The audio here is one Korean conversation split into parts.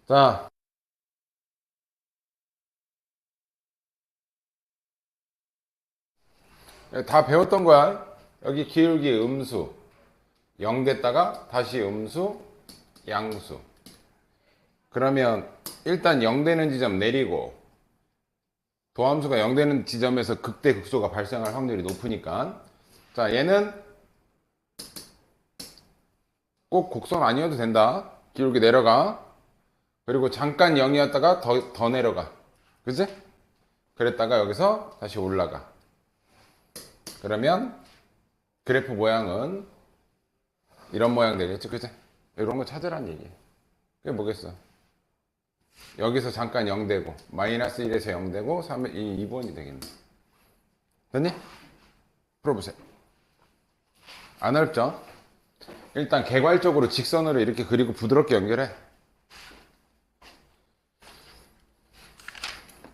자, 다 배웠던 거야. 여기 기울기 음수 0 됐다가 다시 음수 양수. 그러면 일단 0 되는 지점 내리고 도함수가 0 되는 지점에서 극대 극소가 발생할 확률이 높으니까, 자, 얘는 꼭 곡선 아니어도 된다. 기울기 내려가. 그리고 잠깐 0이었다가 더 내려가. 그지? 그랬다가 여기서 다시 올라가. 그러면 그래프 모양은 이런 모양 되겠지. 그지? 이런 거 찾으란 얘기야. 그게 뭐겠어? 여기서 잠깐 0 되고 마이너스 1에서 0 되고 2번이 되겠네. 됐니? 풀어보세요. 안 어렵죠? 일단 개괄적으로 직선으로 이렇게 그리고 부드럽게 연결해.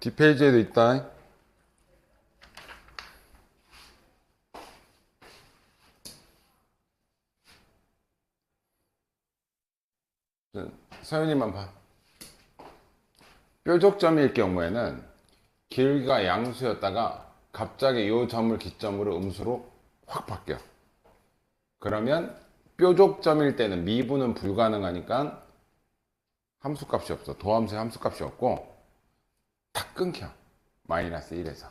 뒷페이지에도 있다. 서윤이만 봐. 뾰족점일 경우에는 길이가 양수였다가 갑자기 이 점을 기점으로 음수로 확 바뀌어. 그러면 뾰족점일 때는 미분은 불가능하니까 함수값이 없어. 도함수의 함수값이 없고 탁 끊겨. 마이너스 1에서.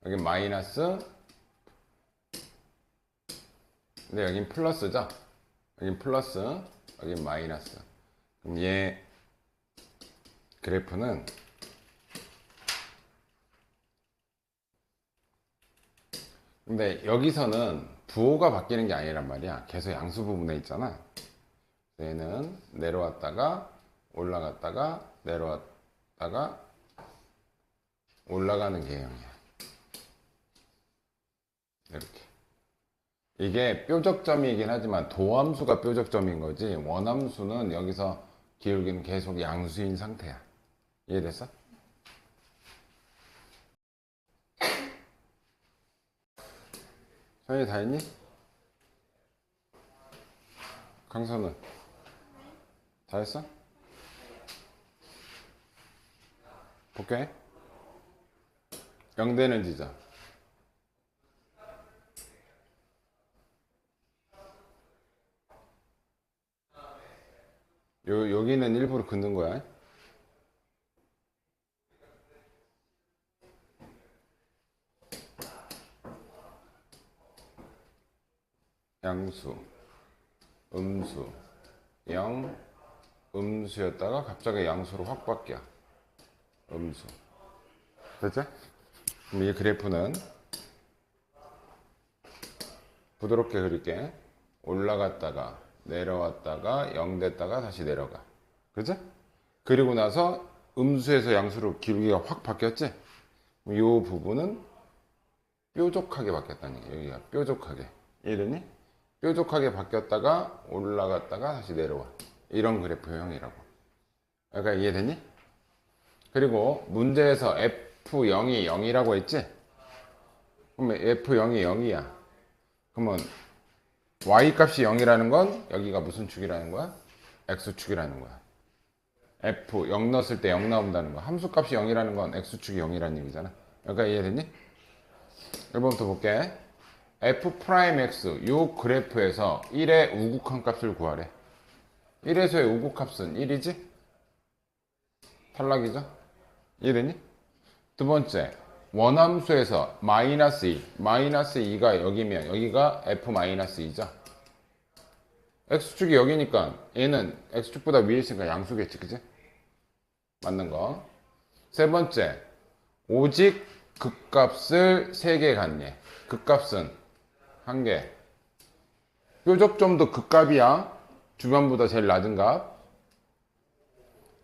여기 마이너스, 근데 여긴 플러스죠. 여긴 플러스, 여긴 마이너스. 그럼 얘 그래프는 근데 여기서는 부호가 바뀌는 게 아니란 말이야. 계속 양수 부분에 있잖아. 얘는 내려왔다가 올라갔다가 내려왔다가 올라가는 개형이야. 이렇게. 이게 뾰족점이긴 하지만 도함수가 뾰족점인 거지, 원함수는 여기서 기울기는 계속 양수인 상태야. 이해됐어? 서현이 다 했니? 강선은 다 했어? 볼게. 0 되는 지점. 여기는 일부러 긋는 거야. 양수, 음수, 0, 음수였다가 갑자기 양수로 확 바뀌어. 음수. 됐지? 그럼 이 그래프는 부드럽게 그릴게. 올라갔다가 내려왔다가 0 됐다가 다시 내려가. 그죠? 그리고 나서 음수에서 양수로 기울기가 확 바뀌었지? 이 부분은 뾰족하게 바뀌었다는 얘기야. 여기가 뾰족하게. 이해되니? 뾰족하게 바뀌었다가 올라갔다가 다시 내려와. 이런 그래프형이라고. 그러니까 이해되니? 그리고 문제에서 F0이 0이라고 했지? 그러면 F0이 0이야. 그러면 Y값이 0이라는 건 여기가 무슨 축이라는 거야? X축이라는 거야. F 0 넣었을 때 0 나온다는 거. 함수값이 0이라는 건 X축이 0이라는 얘기잖아. 여기가 이해됐니? 1번부터 볼게. F'X 요 그래프에서 1의 우극한 값을 구하래. 1에서의 우극값은 1이지? 탈락이죠? 이해됐니? 두 번째, 원함수에서 마이너스 2, 마이너스 2가 여기면 여기가 F-2죠? X축이 여기니까 얘는 X축보다 위에 있으니까 양수겠지, 그지? 맞는 거. 세 번째, 오직 극값을 3개 갖네. 극값은 1개. 뾰족점도 극값이야. 주변보다 제일 낮은 값.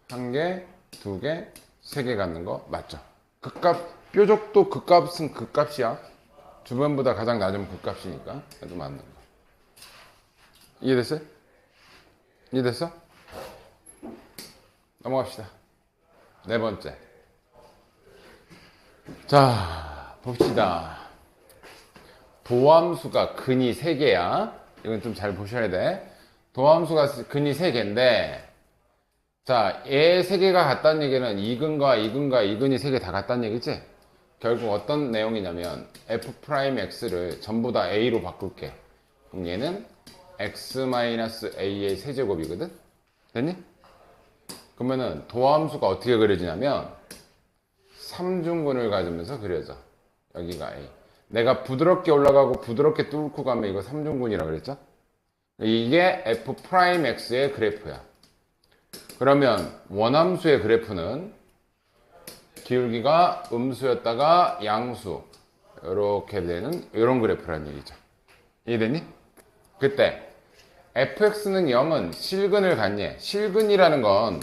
1개, 2개, 3개 갖는 거 맞죠? 극값, 뾰족도 극값은 극값이야. 주변보다 가장 낮으면 극값이니까. 해도 맞는 거. 이해됐어요? 이해됐어? 넘어갑시다. 네 번째. 자, 봅시다. 도함수가 근이 3개야. 이건 좀 잘 보셔야 돼. 도함수가 근이 3개인데 자, 얘 세 개가 같다는 얘기는 이근과 이근과 이근이 세 개 다 같다는 얘기지? 결국 어떤 내용이냐면 f'x를 전부 다 a로 바꿀게. 그럼 얘는 x-a의 세제곱이거든? 됐니? 그러면은 도함수가 어떻게 그려지냐면 삼중근을 가지면서 그려져. 여기가 a. 내가 부드럽게 올라가고 부드럽게 뚫고 가면 이거 삼중근이라고 그랬죠? 이게 f'x의 그래프야. 그러면 원함수의 그래프는 기울기가 음수였다가 양수 이렇게 되는 이런 그래프라는 얘기죠. 이해됐니? 그때 fx는 0은 실근을 갖니? 실근이라는 건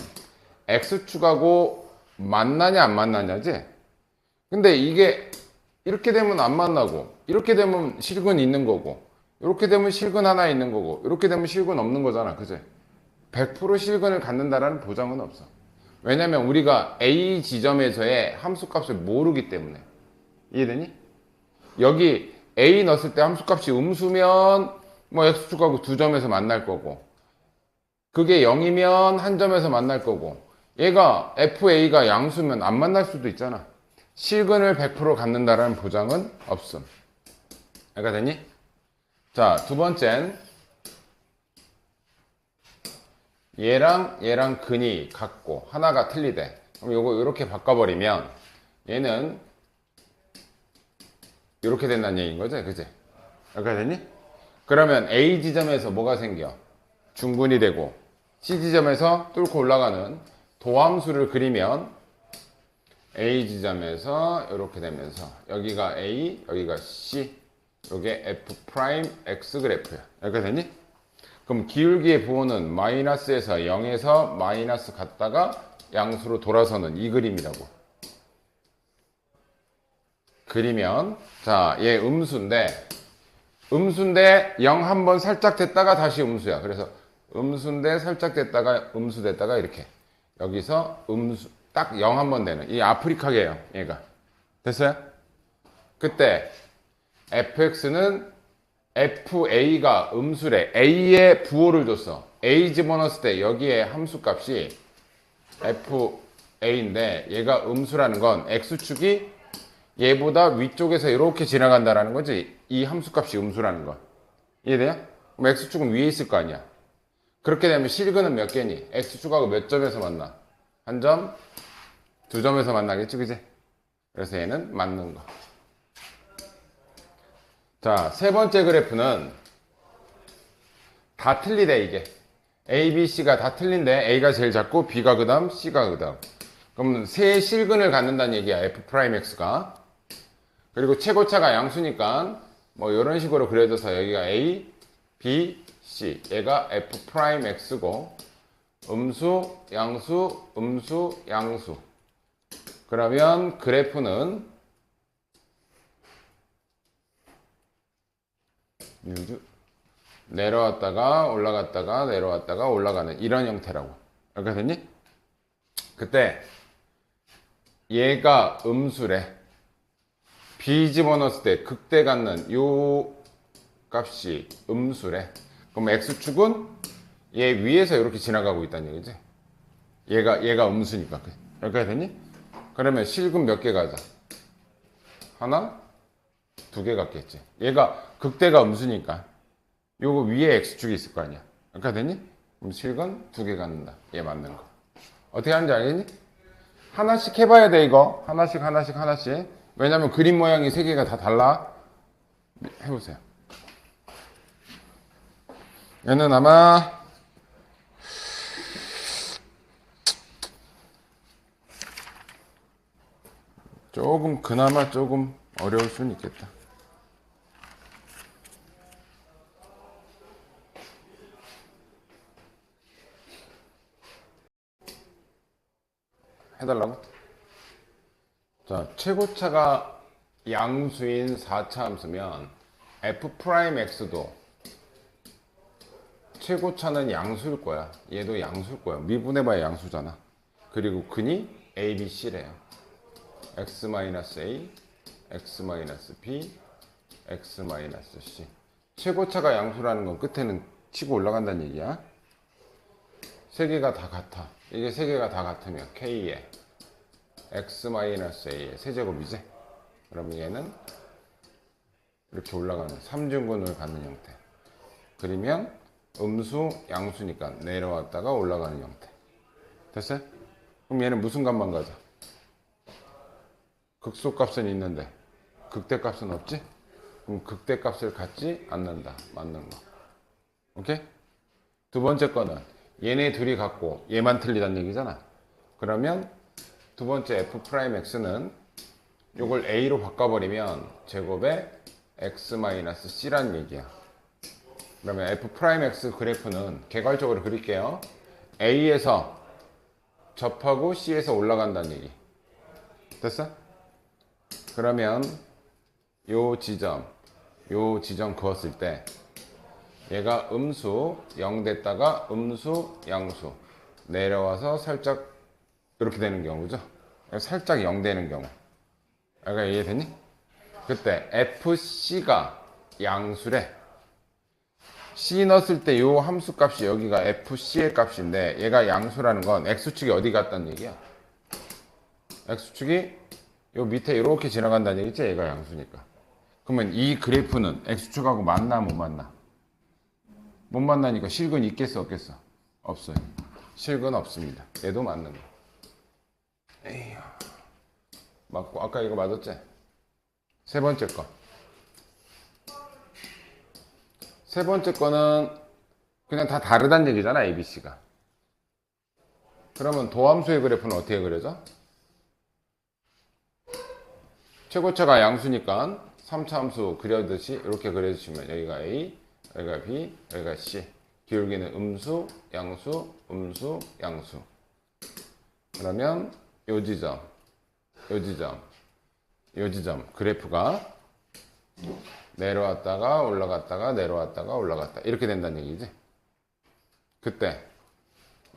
x축하고 만나냐 안 만나냐지? 근데 이게 이렇게 되면 안 만나고 이렇게 되면 실근 있는 거고 이렇게 되면 실근 하나 있는 거고 이렇게 되면 실근 없는 거잖아. 그치? 100% 실근을 갖는다라는 보장은 없어. 왜냐면 우리가 A 지점에서의 함수값을 모르기 때문에. 이해되니? 여기 A 넣었을 때 함수값이 음수면 뭐 X축하고 두 점에서 만날 거고 그게 0이면 한 점에서 만날 거고 얘가 FA가 양수면 안 만날 수도 있잖아. 실근을 100% 갖는다라는 보장은 없음. 이해가 되니? 자, 두 번째는 얘랑 근이 같고 하나가 틀리대. 그럼 요거 이렇게 바꿔버리면 얘는 이렇게 된다는 얘기인 거지, 그치? 이렇게 됐니? 그러면 A 지점에서 뭐가 생겨? 중근이 되고 C 지점에서 뚫고 올라가는 도함수를 그리면 A 지점에서 이렇게 되면서 여기가 A, 여기가 C, 요게 F'X 그래프야. 이렇게 됐니? 그럼 기울기의 부호는 마이너스에서 0에서 마이너스 갔다가 양수로 돌아서는 이 그림이라고. 그리면 자, 얘 음수인데 0 한번 살짝 됐다가 다시 음수야. 그래서 음수인데 살짝 됐다가 음수 됐다가 이렇게 여기서 음수 딱 0 한번 되는 이 아프리카계예요. 얘가. 됐어요? 그때 fx는 FA가 음수래. A의 부호를 줬어. A 집어넣었을 때 여기에 함수값이 FA인데 얘가 음수라는 건 X축이 얘보다 위쪽에서 이렇게 지나간다라는 거지. 이 함수값이 음수라는 건. 이해돼요? 그럼 X축은 위에 있을 거 아니야. 그렇게 되면 실근은 몇 개니? X축하고 몇 점에서 만나? 한 점? 두 점에서 만나겠지, 그지? 그래서 얘는 맞는 거. 자, 세 번째 그래프는 다 틀리대, 이게. A, B, C가 다 틀린데 A가 제일 작고 B가 그 다음, C가 그 다음. 그럼 세 실근을 갖는다는 얘기야, F'X가. 그리고 최고차가 양수니까 뭐 이런 식으로 그려져서 여기가 A, B, C. 얘가 F'X고 음수, 양수, 음수, 양수. 그러면 그래프는 내려왔다가 올라갔다가 내려왔다가 올라가는 이런 형태라고. 이렇게 됐니? 그때 얘가 음수래. B 집어넣었을 때 극대 갖는 요 값이 음수래. 그럼 X축은 얘 위에서 이렇게 지나가고 있다는 얘기지. 얘가 음수니까. 이렇게 됐니? 그러면 실근 몇 개 가자? 하나? 두 개 갖겠지. 얘가 극대가 음수니까 요거 위에 X축이 있을 거 아니야. 이렇게 됐니? 그럼 실근 두 개 갖는다. 얘 맞는 거. 어떻게 하는지 알겠니? 하나씩 해봐야 돼, 이거. 하나씩. 왜냐면 그림 모양이 세 개가 다 달라. 해보세요. 얘는 아마 그나마 조금 어려울 수는 있겠다. 해달라고? 자, 최고차가 양수인 4차 함수면 F'X도 최고차는 양수일 거야. 얘도 양수일 거야. 미분해봐야 양수잖아. 그리고 근이 A, B, C래요. X-A, X-B, X-C. 최고차가 양수라는 건 끝에는 치고 올라간다는 얘기야. 세 개가 다 같아. 이게 세 개가 다 같으면 K에 x-a의 세제곱이지. 그러면 얘는 이렇게 올라가는 3중근을 갖는 형태. 그리면 음수, 양수니까 내려왔다가 올라가는 형태. 됐어요? 그럼 얘는 무슨 값만 가져? 극소값은 있는데 극대값은 없지? 그럼 극대값을 갖지 않는다. 맞는 거. 오케이? 두 번째 거는 얘네 둘이 같고 얘만 틀리다는 얘기잖아. 그러면 두 번째 f'x는 요걸 a로 바꿔버리면 제곱에 x-c라는 얘기야. 그러면 f'x 그래프는 개괄적으로 그릴게요. a에서 접하고 c에서 올라간다는 얘기. 됐어? 그러면 요 지점 그었을 때 얘가 음수 0 됐다가 음수 양수 내려와서 살짝 이렇게 되는 경우죠. 살짝 0 되는 경우. 아까 이해됐니? 그때 fc가 양수래. c 넣었을 때 요 함수 값이 여기가 fc의 값인데 얘가 양수라는 건 x축이 어디 갔다는 얘기야. x축이 요 밑에 이렇게 지나간다는 얘기지. 얘가 양수니까. 그러면 이 그래프는 x축하고 맞나 못 맞나? 못 만나니까 실근 있겠어 없겠어? 없어요. 실근 없습니다. 얘도 맞는 거. 에휴. 맞고 아까 이거 맞았지? 세 번째 거. 세 번째 거는 그냥 다 다르다는 얘기잖아. ABC가. 그러면 도함수의 그래프는 어떻게 그려져? 최고차가 양수니까 3차 함수 그려듯이 이렇게 그려주시면 여기가 A, 여기가 B, 여기가 C. 기울기는 음수, 양수, 음수, 양수. 그러면 요 지점, 요 지점, 요 지점 그래프가 내려왔다가 올라갔다가 내려왔다가 올라갔다 이렇게 된다는 얘기지. 그때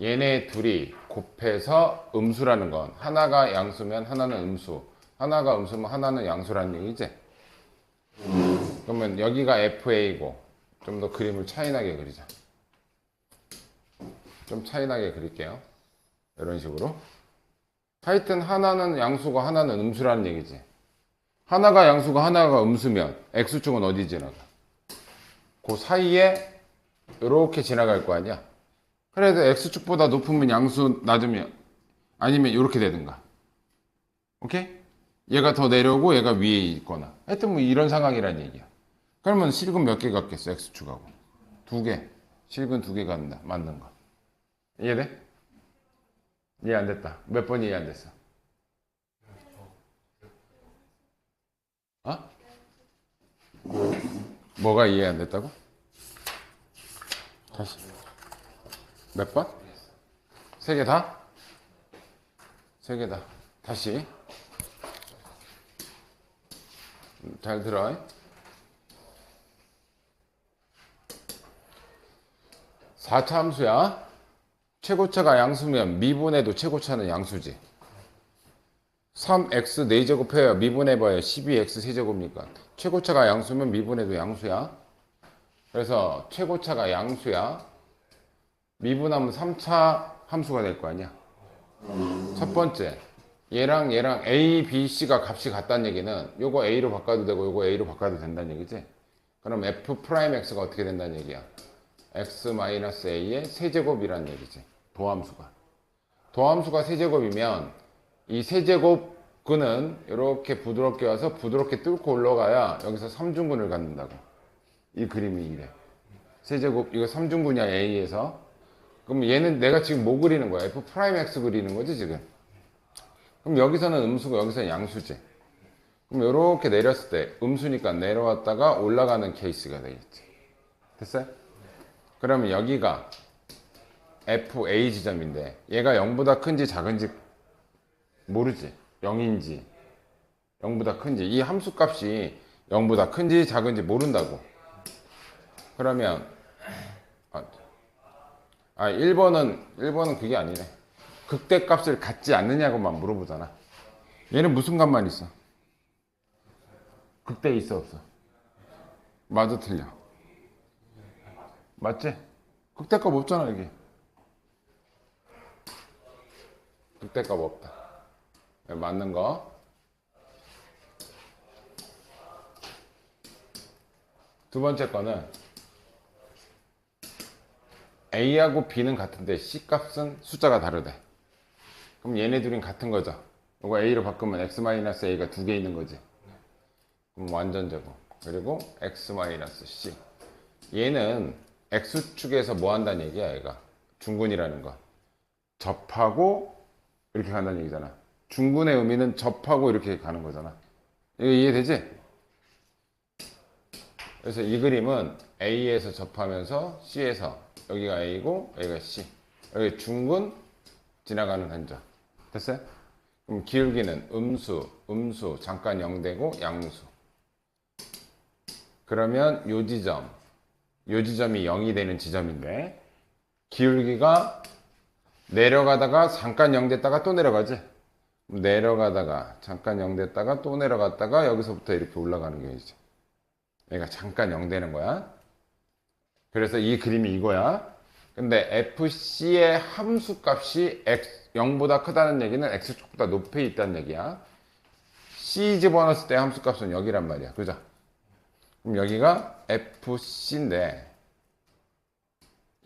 얘네 둘이 곱해서 음수라는 건 하나가 양수면 하나는 음수, 하나가 음수면 하나는 양수라는 얘기지. 그러면 여기가 FA고 좀 더 그림을 차이나게 그리자. 좀 차이나게 그릴게요. 이런 식으로. 하여튼 하나는 양수고 하나는 음수라는 얘기지. 하나가 양수고 하나가 음수면 x축은 어디 지나가? 그 사이에 이렇게 지나갈 거 아니야. 그래도 x축보다 높으면 양수, 낮으면 아니면 이렇게 되든가. 오케이? 얘가 더 내려오고 얘가 위에 있거나 하여튼 뭐 이런 상황이란 얘기야. 그러면 실근 몇 개 갖겠어? x축하고 두 개. 실근 두 개 갖는다. 맞는 거. 이해돼? 이해 안 됐다. 몇 번 이해 안 됐어? 어? 뭐가 이해 안 됐다고? 다시. 몇 번? 세 개 다? 세 개 다. 다시. 잘 들어. 4차 함수야. 최고차가 양수면 미분해도 최고차는 양수지. 3x 4제곱 해야 미분해봐야 12x 세제곱이니까 최고차가 양수면 미분해도 양수야. 그래서 최고차가 양수야. 미분하면 3차 함수가 될 거 아니야. 첫 번째 얘랑 A, B, C가 값이 같다는 얘기는 요거 A로 바꿔도 되고 요거 A로 바꿔도 된다는 얘기지. 그럼 F'X가 어떻게 된다는 얘기야. X-A의 세제곱이라는 얘기지. 도함수가. 도함수가 세제곱이면 이 세제곱근은 이렇게 부드럽게 와서 부드럽게 뚫고 올라가야 여기서 3중근을 갖는다고. 이 그림이 이래. 세제곱 이거 3중근이야 A에서. 그럼 얘는 내가 지금 뭐 그리는 거야? F'X 그리는 거지 지금. 그럼 여기서는 음수고 여기서는 양수지. 그럼 이렇게 내렸을 때 음수니까 내려왔다가 올라가는 케이스가 되겠지. 됐어요? 그러면 여기가 FA 지점인데 얘가 0보다 큰지 작은지 모르지. 0인지 0보다 큰지 이 함수값이 0보다 큰지 작은지 모른다고. 그러면 1번은 그게 아니래. 극대값을 갖지 않느냐고만 물어보잖아. 얘는 무슨 값만 있어? 극대 있어 없어? 맞아 틀려? 맞지? 극대값 없잖아 여기. 극대값 없다. 맞는 거. 두 번째 거는 A하고 B는 같은데 C 값은 숫자가 다르대. 그럼 얘네 둘은 같은 거죠. 이거 A로 바꾸면 X-A가 두 개 있는 거지. 그럼 완전 제곱. 그리고 X-C. 얘는 X축에서 뭐 한다는 얘기야, 얘가. 중근이라는 거. 접하고 이렇게 간다는 얘기잖아. 중근의 의미는 접하고 이렇게 가는 거잖아. 이거 이해되지? 그래서 이 그림은 A에서 접하면서 C에서 여기가 A고 여기가 C. 여기 중근 지나가는 흔적. 됐어요? 그럼 기울기는 음수 잠깐 0되고 양수. 그러면 요 지점이 0이 되는 지점인데 기울기가 내려가다가 잠깐 0 됐다가 또 내려가지. 내려가다가 잠깐 0 됐다가 또 내려갔다가 여기서부터 이렇게 올라가는 게 이제 얘가 잠깐 0 되는 거야. 그래서 이 그림이 이거야. 근데 FC의 함수값이 0보다 크다는 얘기는 X축보다 높이 있다는 얘기야. C 집어넣었을 때 함수값은 여기란 말이야. 그죠? 그럼 여기가 FC인데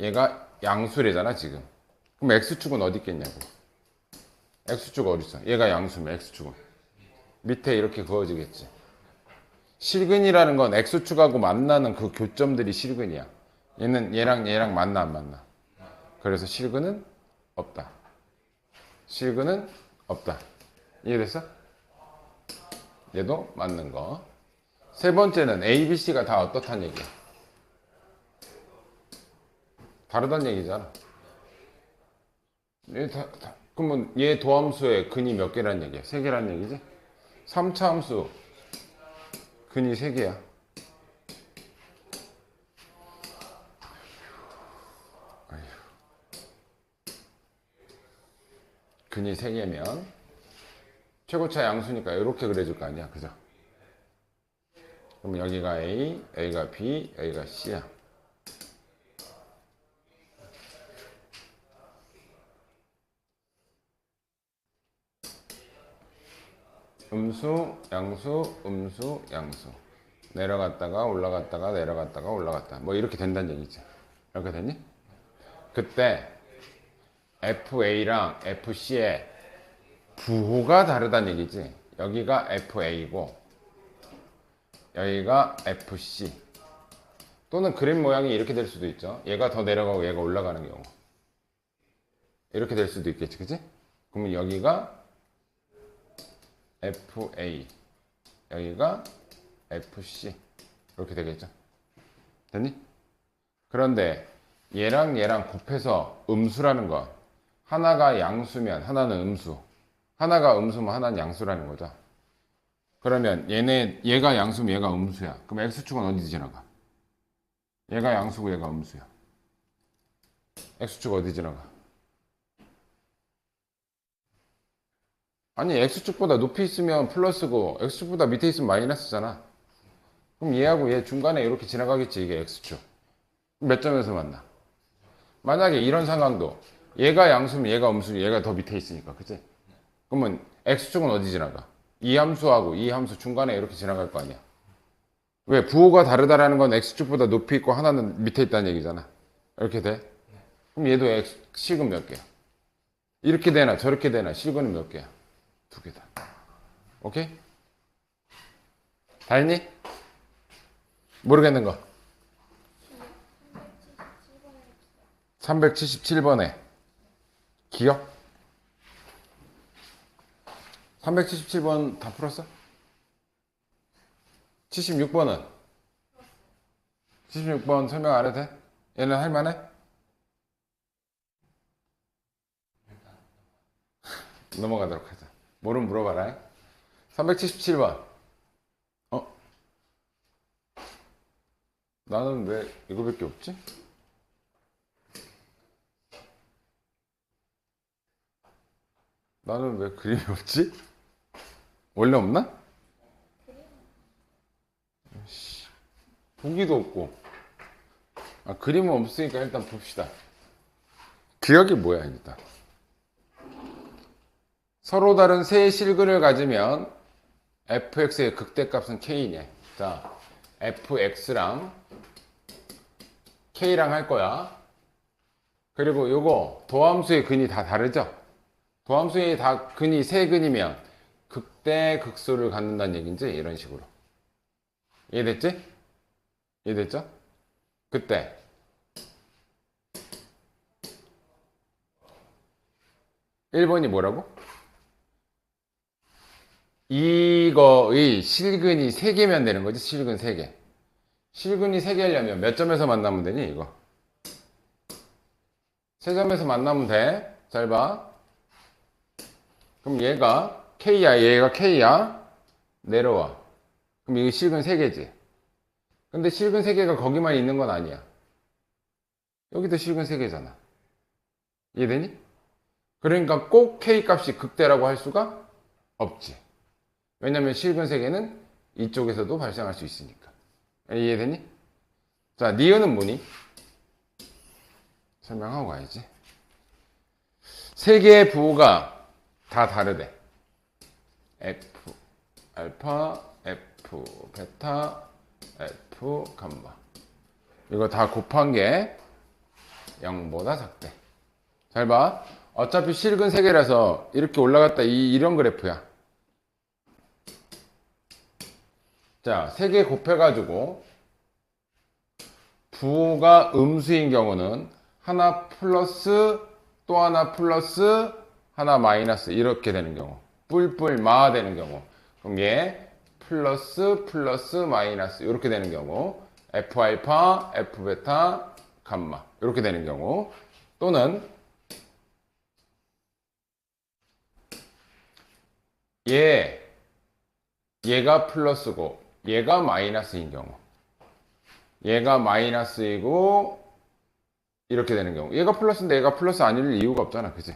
얘가 양수래잖아 지금. 그럼 X축은 어디 있겠냐고. X축 어디 있어? 얘가 양수면 X축은 밑에 이렇게 그어지겠지. 실근이라는 건 X축하고 만나는 그 교점들이 실근이야. 얘는 얘랑 만나 안 만나. 그래서 실근은 없다. 실근은 없다. 이해됐어? 얘도 맞는 거. 세 번째는 A, B, C가 다 어떻다는 얘기야. 다르다는 얘기잖아. 그러면 얘 도함수의 근이 몇 개라는 얘기야? 3개라는 얘기지? 3차 함수 근이 3개야. 근이 3개면 최고차 양수니까 이렇게 그려줄 거 아니야. 그죠? 그럼 여기가 A, 여기가 B, 여기가 C야. 음수, 양수, 음수, 양수. 내려갔다가 올라갔다가 내려갔다가 올라갔다. 뭐 이렇게 된다는 얘기지. 이렇게 됐니? 그때 FA랑 FC의 부호가 다르다는 얘기지. 여기가 FA고 여기가 FC. 또는 그림 모양이 이렇게 될 수도 있죠. 얘가 더 내려가고 얘가 올라가는 경우. 이렇게 될 수도 있겠지. 그치? 그러면 여기가 FA 여기가 FC 이렇게 되겠죠. 됐니? 그런데 얘랑 곱해서 음수라는 건 하나가 양수면 하나는 음수, 하나가 음수면 하나는 양수라는 거죠. 그러면 얘가 양수면 얘가 음수야. 그럼 X축은 어디 지나가? 얘가 양수고 얘가 음수야. X축 어디 지나가? 아니 X축보다 높이 있으면 플러스고 X축보다 밑에 있으면 마이너스잖아. 그럼 얘하고 얘 중간에 이렇게 지나가겠지. 이게 X축. 몇 점에서 만나? 만약에 이런 상황도 얘가 양수면 얘가 음수면 얘가 더 밑에 있으니까. 그치? 그러면 X축은 어디 지나가? 이 함수하고 이 함수 중간에 이렇게 지나갈 거 아니야. 왜? 부호가 다르다라는 건 X축보다 높이 있고 하나는 밑에 있다는 얘기잖아. 이렇게 돼? 그럼 얘도 실근 몇 개야? 이렇게 되나 저렇게 되나 실근은 몇 개야? 2개다. 오케이? 다 했니? 모르겠는 거. 377번에 기억? 377번 다 풀었어? 76번은? 76번 설명 안 해도 돼? 얘는 할만해? 넘어가도록 하자. 모르면 물어봐라. 377번. 나는 왜 이거밖에 없지? 나는 왜 그림이 없지? 원래 없나? 보기도 없고. 그림은 없으니까 일단 봅시다. 기억이 뭐야 일단? 서로 다른 세 실근을 가지면 fx의 극대값은 k네. 자, fx랑 k랑 할 거야. 그리고 요거 도함수의 근이 다 다르죠? 도함수의 다 근이 세 근이면 극대 극소를 갖는다는 얘기인지 이런 식으로. 이해됐지? 이해됐죠? 그때 1번이 뭐라고? 이거의 실근이 3개면 되는 거지. 실근 3개. 실근이 3개 하려면 몇 점에서 만나면 되니 이거? 3점에서 만나면 돼. 잘 봐. 그럼 얘가 K야, 얘가 K야. 내려와. 그럼 이게 실근 3개지. 근데 실근 3개가 거기만 있는 건 아니야. 여기도 실근 3개잖아. 이해되니? 그러니까 꼭 K 값이 극대라고 할 수가 없지. 왜냐면 실근 3개는 이쪽에서도 발생할 수 있으니까. 이해되니? 자, 니은은 뭐니? 설명하고 가야지. 3개의 부호가 다 다르대. F 알파, F 베타, F 감마. 이거 다 곱한 게 0보다 작대. 잘 봐. 어차피 실근 3개라서 이렇게 올라갔다 이런 그래프야. 자, 3개 곱해가지고 부호가 음수인 경우는 하나 플러스 또 하나 플러스 하나 마이너스 이렇게 되는 경우, 뿔뿔 마 되는 경우, 그럼 얘 플러스 플러스 마이너스 이렇게 되는 경우, F 알파, F 베타, 감마 이렇게 되는 경우, 또는 얘가 플러스고 얘가 마이너스인 경우, 얘가 마이너스이고 이렇게 되는 경우, 얘가 플러스인데 얘가 플러스 아닐 이유가 없잖아, 그지?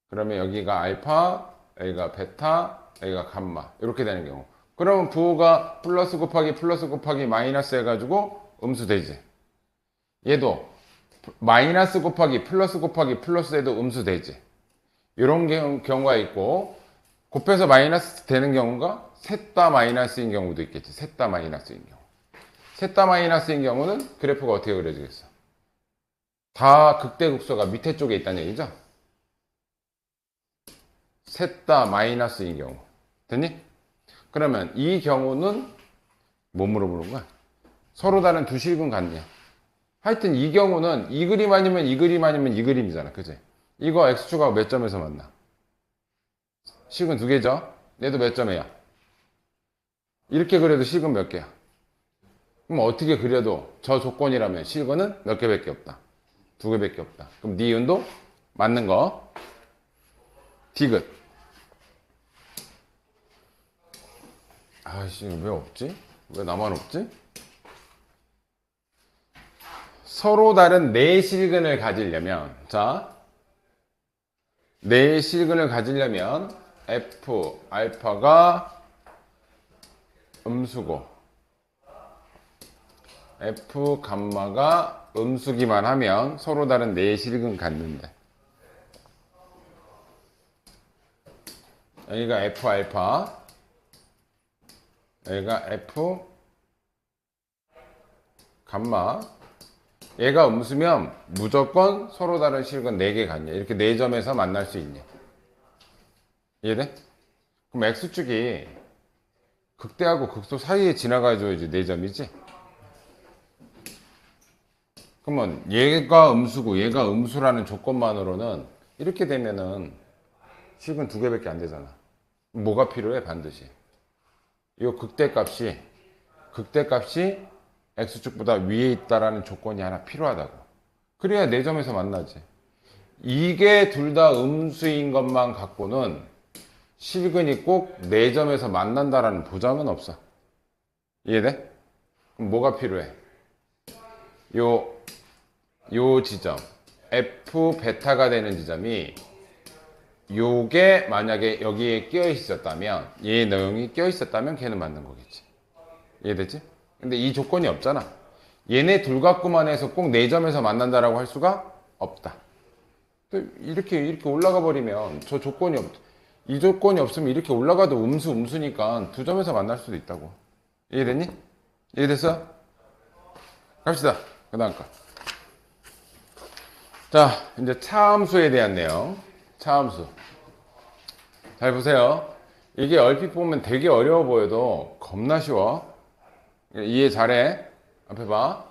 그러면 여기가 알파, 여기가 베타, 여기가 감마 이렇게 되는 경우, 그러면 부호가 플러스 곱하기 마이너스 해가지고 음수 되지. 얘도 마이너스 곱하기 플러스 해도 음수 되지. 이런 경우가 있고, 곱해서 마이너스 되는 경우가 셋 다 마이너스인 경우도 있겠지. 셋 다 마이너스인 경우. 셋 다 마이너스인 경우는 그래프가 어떻게 그려지겠어? 다 극대극소가 밑에 쪽에 있다는 얘기죠? 셋 다 마이너스인 경우. 됐니? 그러면 이 경우는 뭐 물어보는 거야? 서로 다른 두 실근 같냐? 하여튼 이 경우는 이 그림 아니면 이 그림 아니면 이 그림이잖아. 그지? 이거 X축하고 몇 점에서 만나? 실근 2개죠? 얘도 몇 점이야? 이렇게 그려도 실근 몇 개야? 그럼 어떻게 그려도 저 조건이라면 실근은 몇 개밖에 없다. 2개밖에 없다. 그럼 니은도 맞는 거. 디귿. 아이씨, 왜 없지? 왜 나만 없지? 서로 다른 네 실근을 가지려면, 자, 네 실근을 가지려면 F 알파가 음수고 F 감마가 음수기만 하면 서로 다른 네 실근 갖는데, 여기가 F 알파, 여기가 F 감마. 얘가 음수면 무조건 서로 다른 실근 4개 갖냐. 이렇게 4점에서 만날 수 있냐. 이해돼? 그럼 X축이 극대하고 극소 사이에 지나가줘야지 4점이지? 그러면 얘가 음수고 얘가 음수라는 조건만으로는 이렇게 되면은 실근 2개밖에 안 되잖아. 뭐가 필요해? 반드시 이 극대값이 X축보다 위에 있다라는 조건이 하나 필요하다고. 그래야 4점에서 만나지. 이게 둘 다 음수인 것만 갖고는 실근이 꼭 4점에서 만난다라는 보장은 없어. 이해돼? 그럼 뭐가 필요해? 요 지점 F 베타가 되는 지점이 요게 만약에 여기에 끼어 있었다면, 얘 내용이 끼어 있었다면 걔는 맞는 거겠지. 이해되지? 근데 이 조건이 없잖아. 얘네 둘 갖고만 해서 꼭 4점에서 만난다라고 할 수가 없다. 또 이렇게 올라가 버리면 이 조건이 없으면 이렇게 올라가도 음수니까 두 점에서 만날 수도 있다고. 이해됐니? 이해됐어? 갑시다. 그 다음 거. 자, 이제 차함수에 대한 내용. 차함수. 잘 보세요. 이게 얼핏 보면 되게 어려워 보여도 겁나 쉬워. 이해 잘해. 앞에 봐.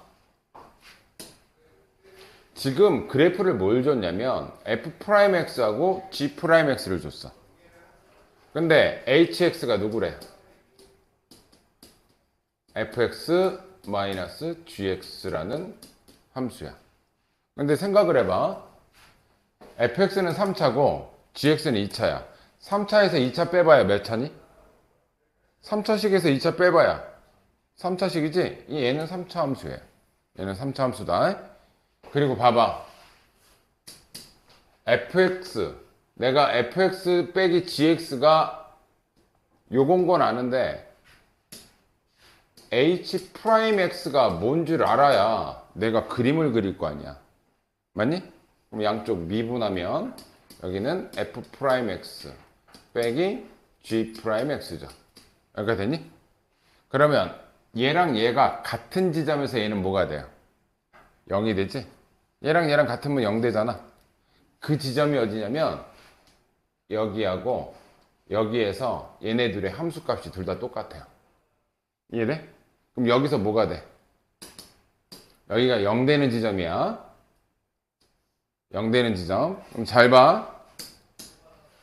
지금 그래프를 뭘 줬냐면 f'x하고 g'x를 줬어. 근데 hx가 누구래? fx-gx라는 함수야. 근데 생각을 해봐. fx는 3차고 gx는 2차야. 3차에서 2차 빼봐야 몇 차니? 3차식에서 2차 빼봐야 3차식이지? 얘는 3차 함수예요. 얘는 3차 함수다. 그리고 봐봐. fx. 내가 fx 빼기 gx가 요건 건 아는데 h'x가 뭔 줄 알아야 내가 그림을 그릴 거 아니야. 맞니? 그럼 양쪽 미분하면 여기는 f'x 빼기 g'x죠. 여기가 됐니? 그러면 얘랑 얘가 같은 지점에서 얘는 뭐가 돼요? 0이 되지? 얘랑 같으면 0 되잖아. 그 지점이 어디냐면 여기하고 여기에서 얘네 둘의 함수값이 둘 다 똑같아요. 이해돼? 그럼 여기서 뭐가 돼? 여기가 0 되는 지점이야. 0 되는 지점. 그럼 잘 봐.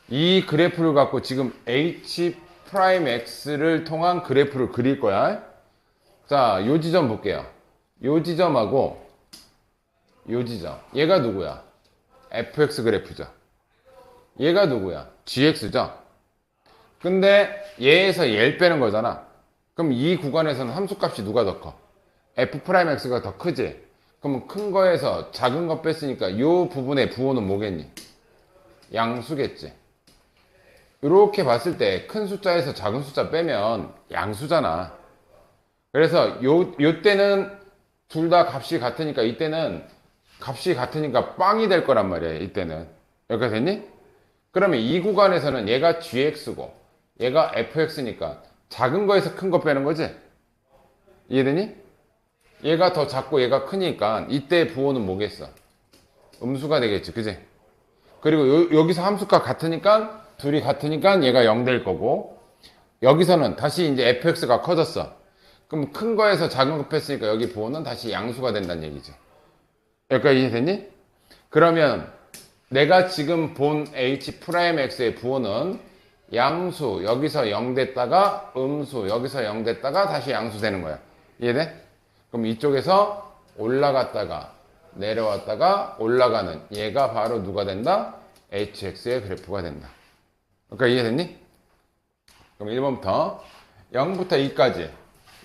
이 그래프를 갖고 지금 h'x를 통한 그래프를 그릴 거야. 자, 요 지점 볼게요. 요 지점하고 요 지점. 얘가 누구야? fx 그래프죠. 얘가 누구야? gx죠. 근데 얘에서 얘를 빼는 거잖아. 그럼 이 구간에서는 함수값이 누가 더 커? f'x가 더 크지? 그럼 큰 거에서 작은 거 뺐으니까 이 부분의 부호는 뭐겠니? 양수겠지. 이렇게 봤을 때 큰 숫자에서 작은 숫자 빼면 양수잖아. 그래서 요 때는 둘 다 값이 같으니까 이때는 값이 같으니까 빵이 될 거란 말이야. 이때는. 여기까지 됐니? 그러면 이 구간에서는 얘가 gx고 얘가 fx니까 작은 거에서 큰 거 빼는 거지? 이해되니? 얘가 더 작고 얘가 크니까 이때 부호는 뭐겠어? 음수가 되겠지. 그지? 그리고 여기서 함수값 같으니까 둘이 같으니까 얘가 0 될 거고 여기서는 다시 이제 fx가 커졌어. 그럼 큰 거에서 작은 거 뺐으니까 여기 부호는 다시 양수가 된다는 얘기지. 여기까지 이해됐니? 그러면 내가 지금 본 h'x의 부호는 양수, 여기서 0 됐다가 음수, 여기서 0 됐다가 다시 양수 되는 거야. 이해돼? 그럼 이쪽에서 올라갔다가 내려왔다가 올라가는 얘가 바로 누가 된다? hx의 그래프가 된다. 그러니까 이해됐니? 그럼 1번부터 0부터 2까지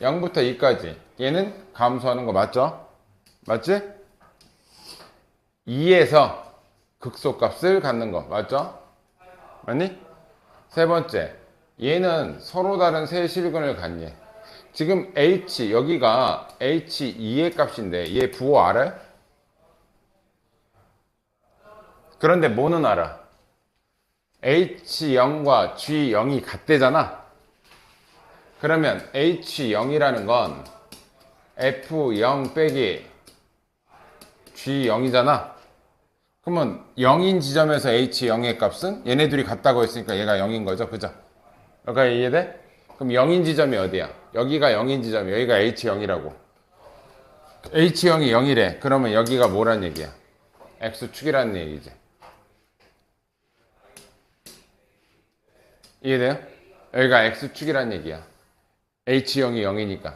0부터 2까지 얘는 감소하는 거 맞죠? 맞지? 2에서 극소값을 갖는 거 맞죠? 맞니? 세 번째, 얘는 서로 다른 세 실근을 갖니? 지금 h, 여기가 h2의 값인데 얘 부호 알아요? 그런데 뭐는 알아? h0과 g0이 같대잖아. 그러면 h0이라는 건 f0 빼기 g0이잖아. 그러면 0인 지점에서 h0의 값은 얘네 둘이 같다고 했으니까 얘가 0인 거죠. 그죠? 여기가 이해돼? 그럼 0인 지점이 어디야? 여기가 0인 지점이 여기가 h0이라고. h0이 0이래. 그러면 여기가 뭐란 얘기야? x축이라는 얘기지. 이해돼요? 여기가 x축이라는 얘기야. h0이 0이니까.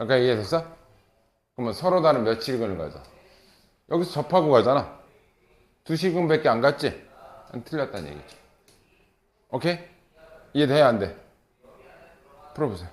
여기가 이해됐어? 그러면 서로 다른 몇 실근을 가자. 여기서 접하고 가잖아. 두 실근밖에 안 갔지? 틀렸다는 얘기죠. 오케이? 이해돼야 안 돼? 풀어보세요.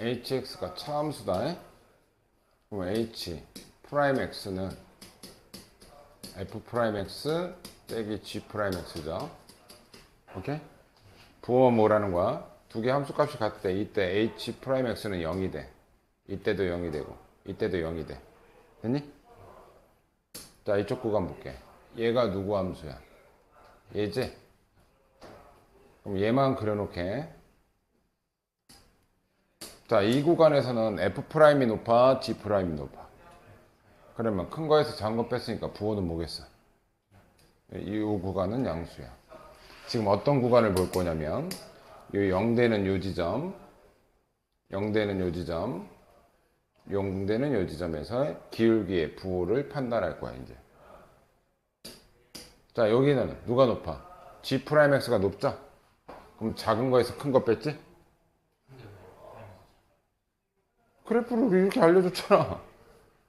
hx가 차함수다. 그럼 h 프라임 x는 f 프라임 x 빼기 g 프라임 x죠. 오케이? 부호는 뭐라는 거야? 두 개 함수값이 같을 때 이때 h 프라임 x는 0이 돼. 이때도 0이 되고 이때도 0이 돼. 됐니? 자, 이쪽 구간 볼게. 얘가 누구 함수야? 얘지? 그럼 얘만 그려놓게. 자, 이 구간에서는 f'이 높아, g'이 높아. 그러면 큰 거에서 작은 거 뺐으니까 부호는 뭐겠어? 이 구간은 양수야. 지금 어떤 구간을 볼 거냐면 요 0되는 요 지점, 0되는 요 지점, 0되는 요 지점에서 기울기의 부호를 판단할 거야 이제. 자, 여기는 누가 높아? g'x가 높죠? 그럼 작은 거에서 큰 거 뺐지? 그래프를 이렇게 알려줬잖아.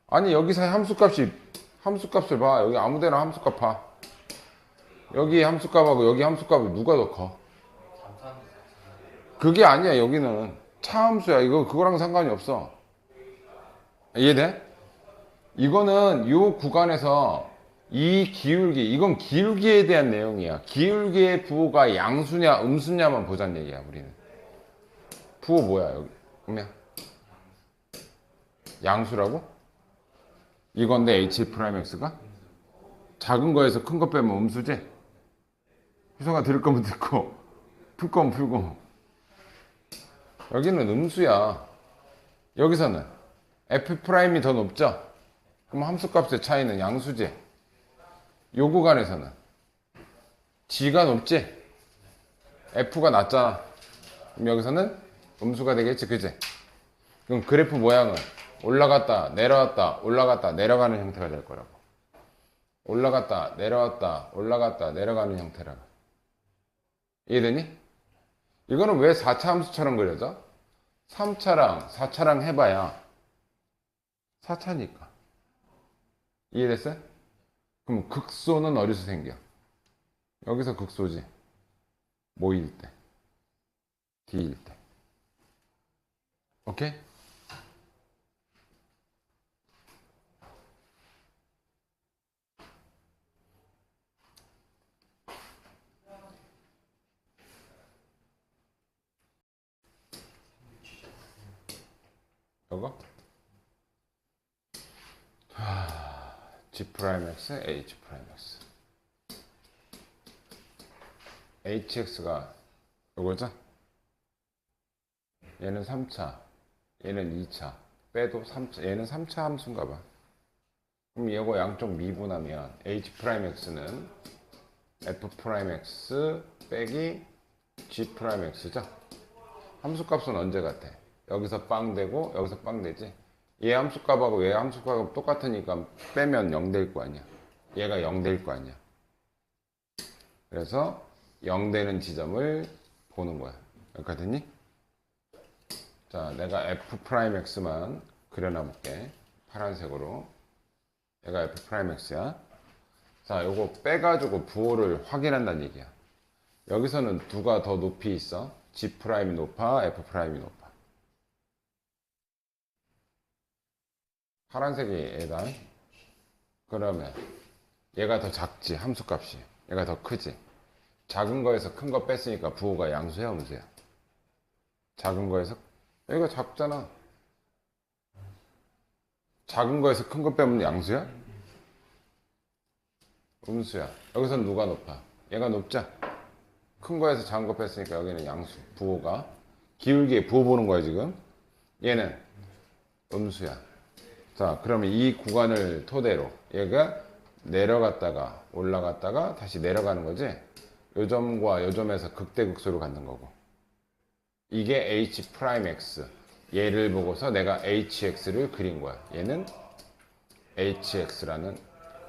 아니, 여기서 함수값을 봐. 여기 아무데나 함수값 봐. 여기 함수값하고 여기 함수값이 누가 더 커? 그게 아니야. 여기는 차함수야. 이거 그거랑 상관이 없어. 이해돼? 이거는 이 구간에서 이 기울기, 이건 기울기에 대한 내용이야. 기울기의 부호가 양수냐 음수냐만 보자는 얘기야. 우리는 부호 뭐야 여기? 그러면 양수라고? 이건데 h'x가 작은 거에서 큰 거 빼면 음수지? 희성아, 들을 거면 듣고 풀 거면 풀고. 여기는 음수야. 여기서는 f'이 더 높죠? 그럼 함수값의 차이는 양수지? 요 구간에서는 g가 높지? f가 낮잖아. 그럼 여기서는 음수가 되겠지, 그지? 그럼 그래프 모양은 올라갔다 내려왔다 올라갔다 내려가는 형태가 될 거라고. 올라갔다 내려왔다 올라갔다 내려가는 형태라고. 이해되니? 이거는 왜 4차 함수처럼 그려져? 3차랑 4차랑 해봐야 4차니까. 이해됐어요? 그럼 극소는 어디서 생겨? 여기서 극소지. 뭐일 때? D일 때. 오케이? 이거? G'X, H'X. hx가 이거죠? 얘는 3차, 얘는 2차, 빼도 3차, 얘는 3차 함수인가 봐. 그럼 이거 양쪽 미분하면 h'x는 f'x 빼기 g'x죠? 함수값은 언제 같아? 여기서 빵 되고 여기서 빵 되지? 얘 함수값하고 얘 함수값하고 똑같으니까 빼면 0 될 거 아니야. 얘가 0 될 거 아니야. 그래서 0 되는 지점을 보는 거야. 여기까지 됐니? 자, 내가 f'x만 그려놔 볼게. 파란색으로. 얘가 f'x야. 자, 요거 빼가지고 부호를 확인한다는 얘기야. 여기서는 누가 더 높이 있어? G'이 높아? F'이 높아? 파란색이 얘다. 그러면 얘가 더 작지, 함수값이. 얘가 더 크지. 작은 거에서 큰 거 뺐으니까 부호가 양수야, 음수야? 작은 거에서, 여기가 작잖아. 작은 거에서 큰 거 빼면 양수야? 음수야. 여기서는 누가 높아? 얘가 높자? 큰 거에서 작은 거 뺐으니까 여기는 양수. 부호가. 기울기에 부호 보는 거야, 지금. 얘는 음수야. 자, 그러면 이 구간을 토대로 얘가 내려갔다가 올라갔다가 다시 내려가는 거지. 요 점과 요 점에서 극대극소로 갖는 거고. 이게 h'x. 얘를 보고서 내가 hx를 그린 거야. 얘는 hx라는,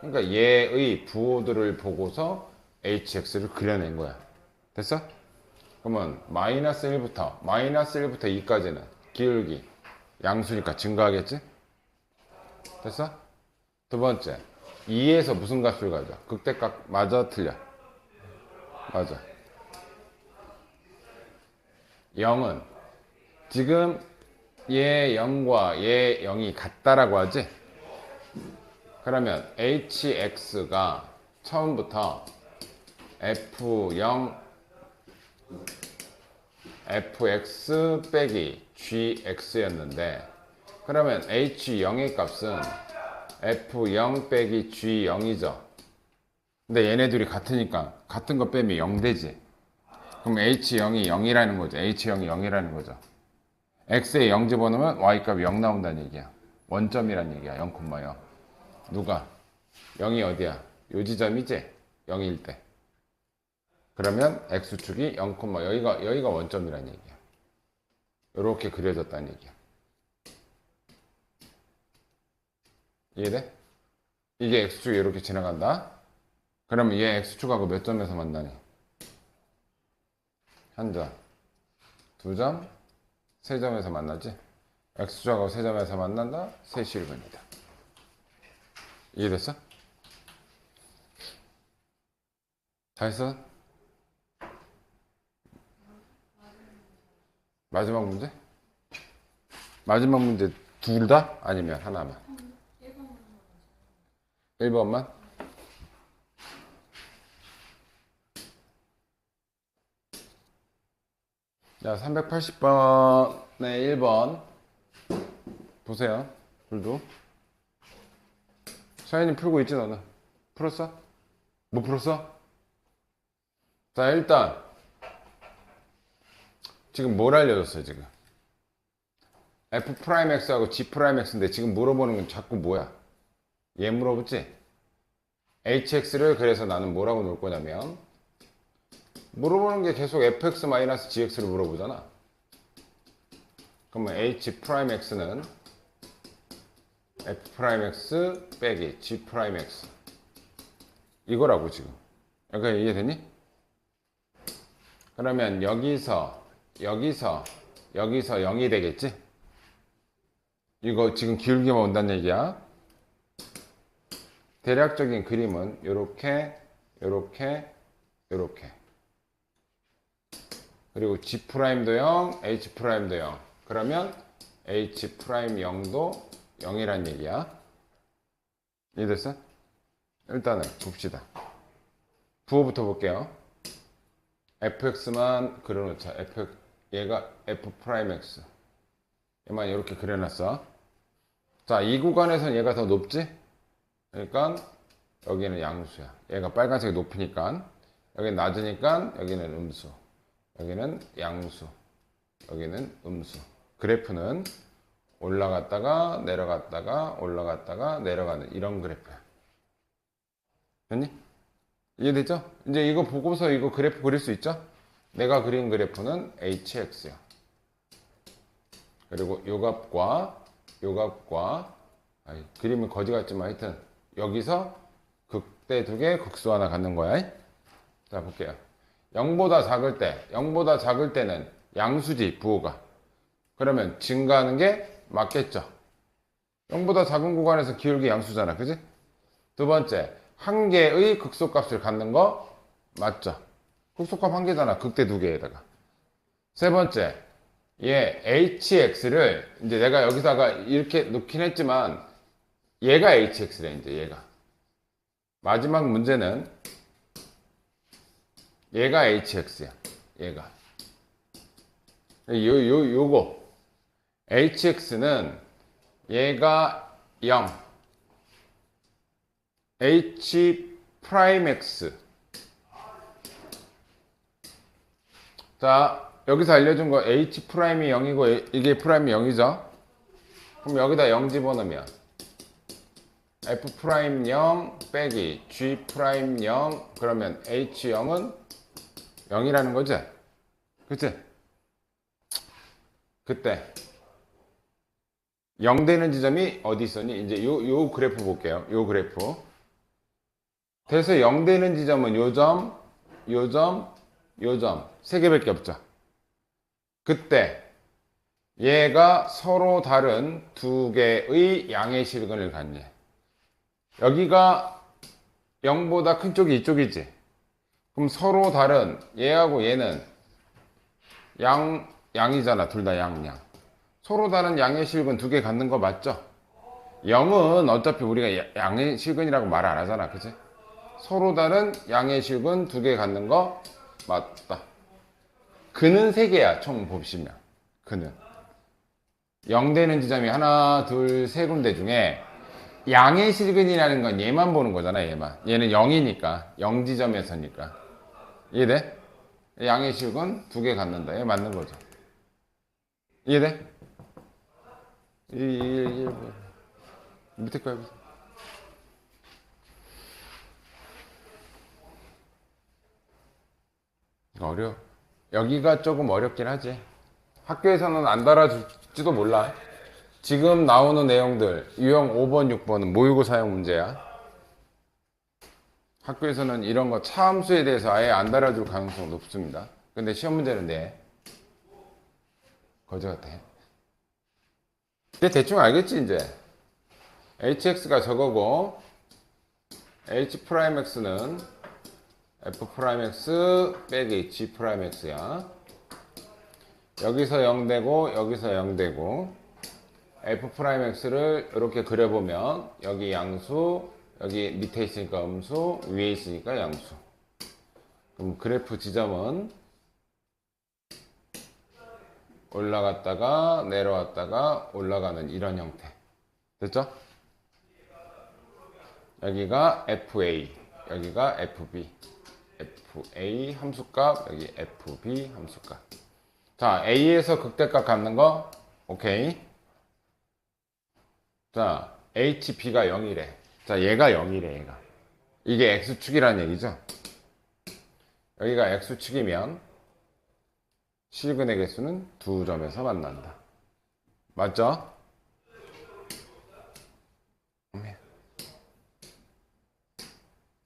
그러니까 얘의 부호들을 보고서 hx를 그려낸 거야. 됐어? 그러면 마이너스 1부터 2까지는 기울기 양수니까 증가하겠지? 됐어? 두 번째, 2에서 무슨 값을 가져? 극대값. 맞아, 틀려? 맞아. 0은 지금 얘 0과 얘 0이 같다라고 하지? 그러면 hx가 처음부터 f0 fx 빼기 gx였는데 그러면 h0의 값은 f0 빼기 g0이죠. 근데 얘네 둘이 같으니까 같은 거 빼면 0 되지. 그럼 h0이 0이라는 거죠. h0이 0이라는 거죠. x에 0 집어넣으면 y값이 0 나온다는 얘기야. 원점이란 얘기야. 0,0. 누가? 0이 어디야? 요 지점이지? 0일 때. 그러면 x축이 0, 여기가 원점이란 얘기야. 이렇게 그려졌다는 얘기야. 이해돼? 이게 x축이 이렇게 지나간다. 그러면 얘 x축하고 몇 점에서 만나니? 한 점, 두 점, 세 점에서 만나지? x축하고 세 점에서 만난다? 세실근이다. 이해됐어? 다 했어? 마지막 문제? 마지막 문제 둘 다? 아니면 하나만? 1번만? 자, 380번에 1번 보세요. 불도 서현이 풀고 있지 너는? 풀었어? 못 풀었어? 자, 일단 지금 뭘 알려줬어요 지금? F'X하고 G'X인데 지금 물어보는 건 자꾸 뭐야? 얘 물어보지? HX를 그래서 나는 뭐라고 놓을 거냐면 물어보는 게 계속 fx-gx를 물어보잖아. 그러면 h'x는 f'x 빼기 g'x 이거라고 지금. 여기까지 이해되니? 그러면 여기서 0이 되겠지? 이거 지금 기울기만 온다는 얘기야. 대략적인 그림은 요렇게 그리고 G'도 0, H'도 0. 그러면 H'0도 0이란 얘기야. 이해됐어? 일단은 봅시다. 부호부터 볼게요. fx만 그려놓자. 얘가 f'x. 얘만 이렇게 그려놨어. 자, 이 구간에서는 얘가 더 높지? 그러니까 여기는 양수야. 얘가 빨간색이 높으니까. 여기는 낮으니까 여기는 음수. 여기는 양수. 여기는 음수. 그래프는 올라갔다가 올라갔다가 내려가는 이런 그래프야. 됐니? 이해됐죠? 이제 이거 보고서 이거 그래프 그릴 수 있죠? 내가 그린 그래프는 hx야. 그리고 요 값과 그림은 거지 같지만 하여튼 여기서 극대 두 개, 극수 하나 갖는 거야. 자, 볼게요. 0보다 작을 때는 양수지, 부호가. 그러면 증가하는 게 맞겠죠. 0보다 작은 구간에서 기울기 양수잖아. 그지? 두 번째, 한 개의 극소값을 갖는 거 맞죠? 극소값 한 개잖아. 극대 두 개에다가. 세 번째, 얘 hx를 이제 내가 여기다가 이렇게 놓긴 했지만 얘가 hx래. 이제 얘가. 마지막 문제는 얘가 hx야. 얘가. 요거 hx는 얘가 0 h'x. 자, 여기서 알려준 거 h'이 0이고 이게 프라임이 0이죠. 그럼 여기다 0 집어넣으면 f'0 빼기 g'0 그러면 h0은 0이라는 거지? 그치? 그때 0 되는 지점이 어디 있었니? 이제 요 그래프 볼게요. 요 그래프. 그래서 0 되는 지점은 요 점, 요 점 세 개밖에 없죠. 그때 얘가 서로 다른 두 개의 양의 실근을 갖니? 여기가 0보다 큰 쪽이 이쪽이지. 그럼 서로 다른 얘하고 얘는 양이잖아. 둘 다 양. 서로 다른 양의 실근 두 개 갖는 거 맞죠? 0은 어차피 우리가 양의 실근이라고 말 안 하잖아. 그치? 서로 다른 양의 실근 두 개 갖는 거 맞다. 근은 3개야. 총 봅시면. 근은. 0 되는 지점이 하나, 둘, 세 군데 중에 양의 실근이라는 건 얘만 보는 거잖아. 얘만. 얘는 0이니까. 0지점에서니까. 이해돼? 양의 실근 두 개 갖는다. 얘 맞는 거죠. 이해돼? 밑에 거 해보세요. 어려워. 여기가 조금 어렵긴 하지. 학교에서는 안 달아줄지도 몰라. 지금 나오는 내용들 유형 5번, 6번은 모의고 사용 문제야. 학교에서는 이런 거 차함수에 대해서 아예 안 달아줄 가능성이 높습니다. 근데 시험 문제는 네. 거지 같아. 근데 대충 알겠지 이제. hx가 저거고 h'x는 f'x 빼기 g'x야. 여기서 0 되고 여기서 0 되고 f'x를 이렇게 그려보면 여기 양수, 여기 밑에 있으니까 음수, 위에 있으니까 양수. 그럼 그래프 지점은 올라갔다가 내려왔다가 올라가는 이런 형태. 됐죠? 여기가 FA, 여기가 FB. FA 함수값, 여기 FB 함수값. 자, A에서 극대값 갖는 거, 오케이. 자, HB가 0이래. 자, 얘가 0이래, 얘가. 이게 X축이라는 얘기죠. 여기가 X축이면 실근의 개수는 두 점에서 만난다. 맞죠?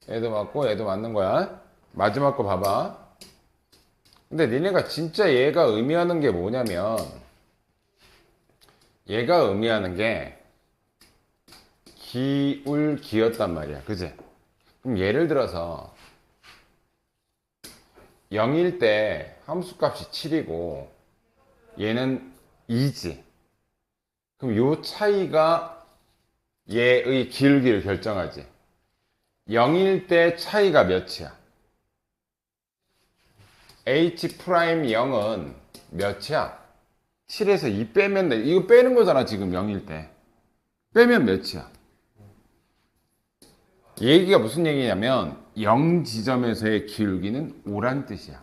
얘도 맞고 얘도 맞는 거야. 마지막 거 봐봐. 근데 니네가 진짜 얘가 의미하는 게 뭐냐면 얘가 의미하는 게 기울기였단 말이야. 그지? 그럼 예를 들어서 0일 때 함수값이 7이고 얘는 2지. 그럼 요 차이가 얘의 기울기를 결정하지. 0일 때 차이가 몇이야? H'0은 몇이야? 7에서 2 빼면 돼. 이거 빼는 거잖아, 지금 0일 때. 빼면 몇이야? 얘기가 무슨 얘기냐면 0 지점에서의 기울기는 5란 뜻이야.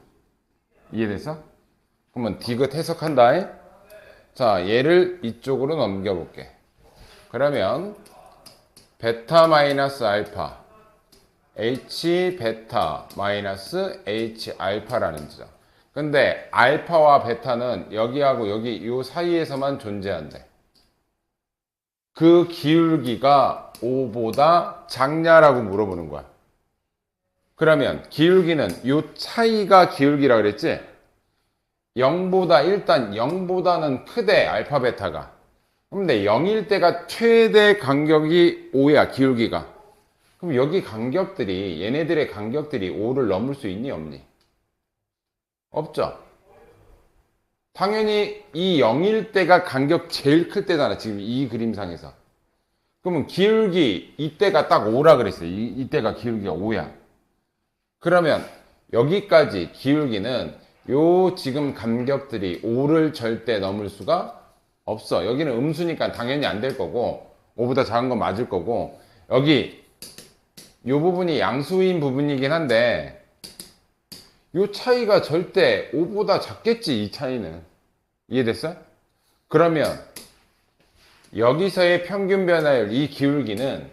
이해됐어? 그러면 디귿 해석한다. 자, 얘를 이쪽으로 넘겨볼게. 그러면 베타 마이너스 알파 H 베타 마이너스 H 알파라는 지점. 근데 알파와 베타는 여기하고 여기 요 사이에서만 존재한대. 그 기울기가 5보다 작냐라고 물어보는 거야. 그러면 기울기는 요 차이가 기울기라 그랬지? 0보다 일단 0보다는 크대 알파 베타가. 근데 0일 때가 최대 간격이 5야 기울기가. 그럼 여기 간격들이 얘네들의 간격들이 5를 넘을 수 있니 없니? 없죠. 당연히 이 0일 때가 간격 제일 클 때잖아. 지금 이 그림상에서. 그러면 기울기 이때가 딱 5라 그랬어요. 이때가 기울기가 5야. 그러면 여기까지 기울기는 요 지금 간격들이 5를 절대 넘을 수가 없어. 여기는 음수니까 당연히 안 될 거고 5보다 작은 건 맞을 거고 여기 요 부분이 양수인 부분이긴 한데 요 차이가 절대 5보다 작겠지. 이 차이는. 이해됐어? 그러면 여기서의 평균 변화율 이 기울기는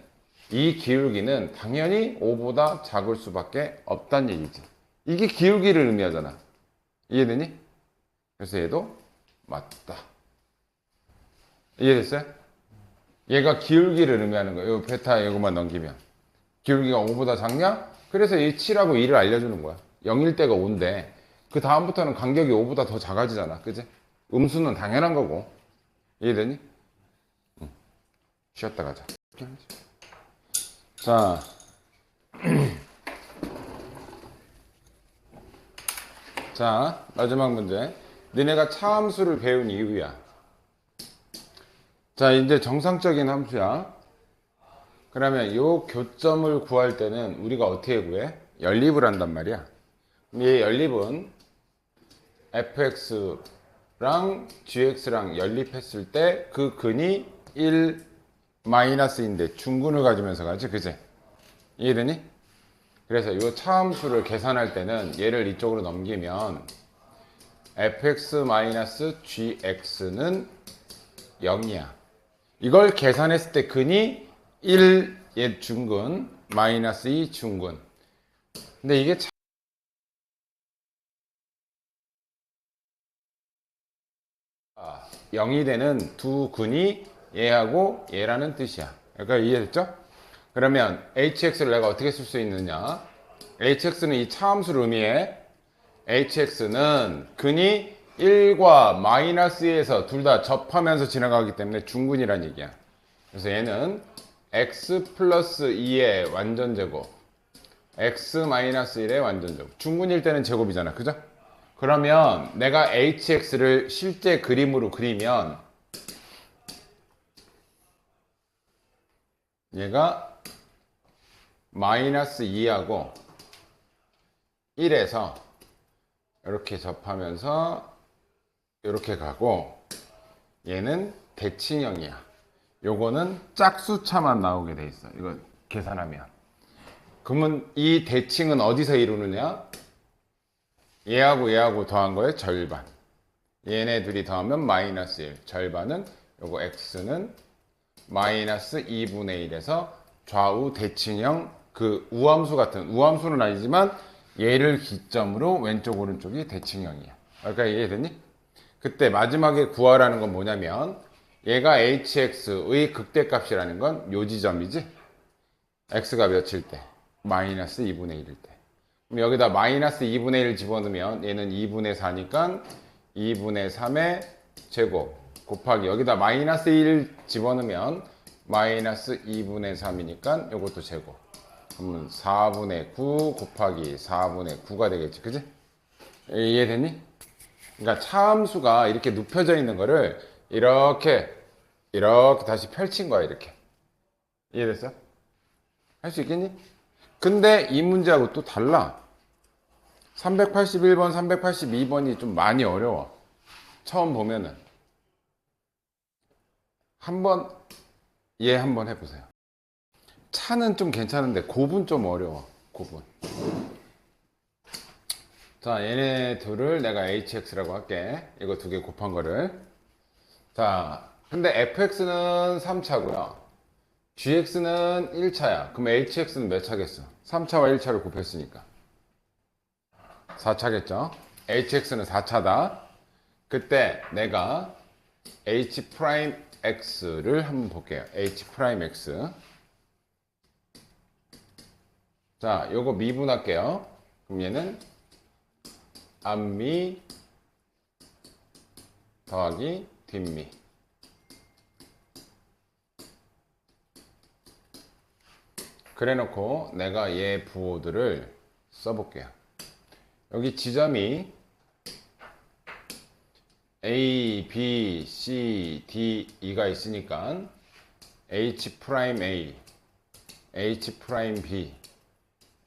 당연히 5보다 작을 수밖에 없다는 얘기지. 이게 기울기를 의미하잖아. 이해되니? 그래서 얘도 맞다. 이해됐어요? 얘가 기울기를 의미하는 거예요. 요 베타 이거만 넘기면 기울기가 5보다 작냐? 그래서 이 7하고 2를 알려주는 거야. 0일 때가 5인데 그 다음부터는 간격이 5보다 더 작아지잖아. 그지? 음수는 당연한 거고. 이해되니? 응. 쉬었다 가자. 자 자, 마지막 문제. 너네가 차함수를 배운 이유야. 자, 이제 정상적인 함수야. 그러면 이 교점을 구할 때는 우리가 어떻게 구해? 연립을 한단 말이야. 이 연립은 fx랑 gx랑 연립했을 때 그 근이 1 마이너스인데 중근을 가지면서 가지, 그지? 이해되니? 그래서 이 차함수를 계산할 때는 얘를 이쪽으로 넘기면 fx-gx는 0이야. 이걸 계산했을 때 근이 1 옛 중근 마이너스 2 중근. 근데 이게 0이 되는 두 근이 얘하고 얘라는 뜻이야. 그러니까 이해됐죠? 그러면 hx를 내가 어떻게 쓸 수 있느냐? hx는 이 차함수를 의미해. hx는 근이 1과 마이너스 2에서 둘 다 접하면서 지나가기 때문에 중근이란 얘기야. 그래서 얘는 x 플러스 2의 완전제곱, x 마이너스 1의 완전제곱. 중근일 때는 제곱이잖아. 그죠? 그러면 내가 hx를 실제 그림으로 그리면 얘가 마이너스 2하고 1에서 이렇게 접하면서 이렇게 가고 얘는 대칭형이야. 요거는 짝수차만 나오게 돼 있어. 이거 계산하면. 그러면 이 대칭은 어디서 이루느냐? 얘하고 얘하고 더한 거의 절반. 얘네 둘이 더하면 마이너스 1. 절반은 요거 x는 마이너스 2분의 1에서 좌우 대칭형 그 우함수 같은, 우함수는 아니지만 얘를 기점으로 왼쪽 오른쪽이 대칭형이야. 그러니까 이해됐니? 그때 마지막에 구하라는 건 뭐냐면 얘가 hx의 극대값이라는 건 요 지점이지. x가 몇일 때? 마이너스 2분의 1일 때. 그럼 여기다 마이너스 2분의 1 집어넣으면 얘는 2분의 4니까 2분의 3의 제곱 곱하기 여기다 마이너스 1 집어넣으면 마이너스 2분의 3이니까 요것도 제곱. 그러면 4분의 9 곱하기 4분의 9가 되겠지. 그지? 이해됐니? 그러니까 차함수가 이렇게 눕혀져 있는 거를 이렇게 다시 펼친 거야. 이렇게. 이해됐어? 할 수 있겠니? 근데 이 문제하고 또 달라. 381번, 382번이 좀 많이 어려워. 처음 보면은. 얘 한번 해보세요. 차는 좀 괜찮은데 곱은 좀 어려워. 곱은. 자, 얘네 둘을 내가 hx라고 할게. 이거 두 개 곱한 거를. 자, 근데 fx는 3차고요. gx는 1차야. 그럼 hx는 몇 차겠어? 3차와 1차를 곱했으니까 4차겠죠? hx는 4차다. 그때 내가 h'x를 한번 볼게요. h'x. 자, 요거 미분할게요. 그럼 얘는 앞미 더하기 뒷미. 그래 놓고 내가 얘 부호들을 써볼게요. 여기 지점이 A, B, C, D, E가 있으니까 H', A, H', B,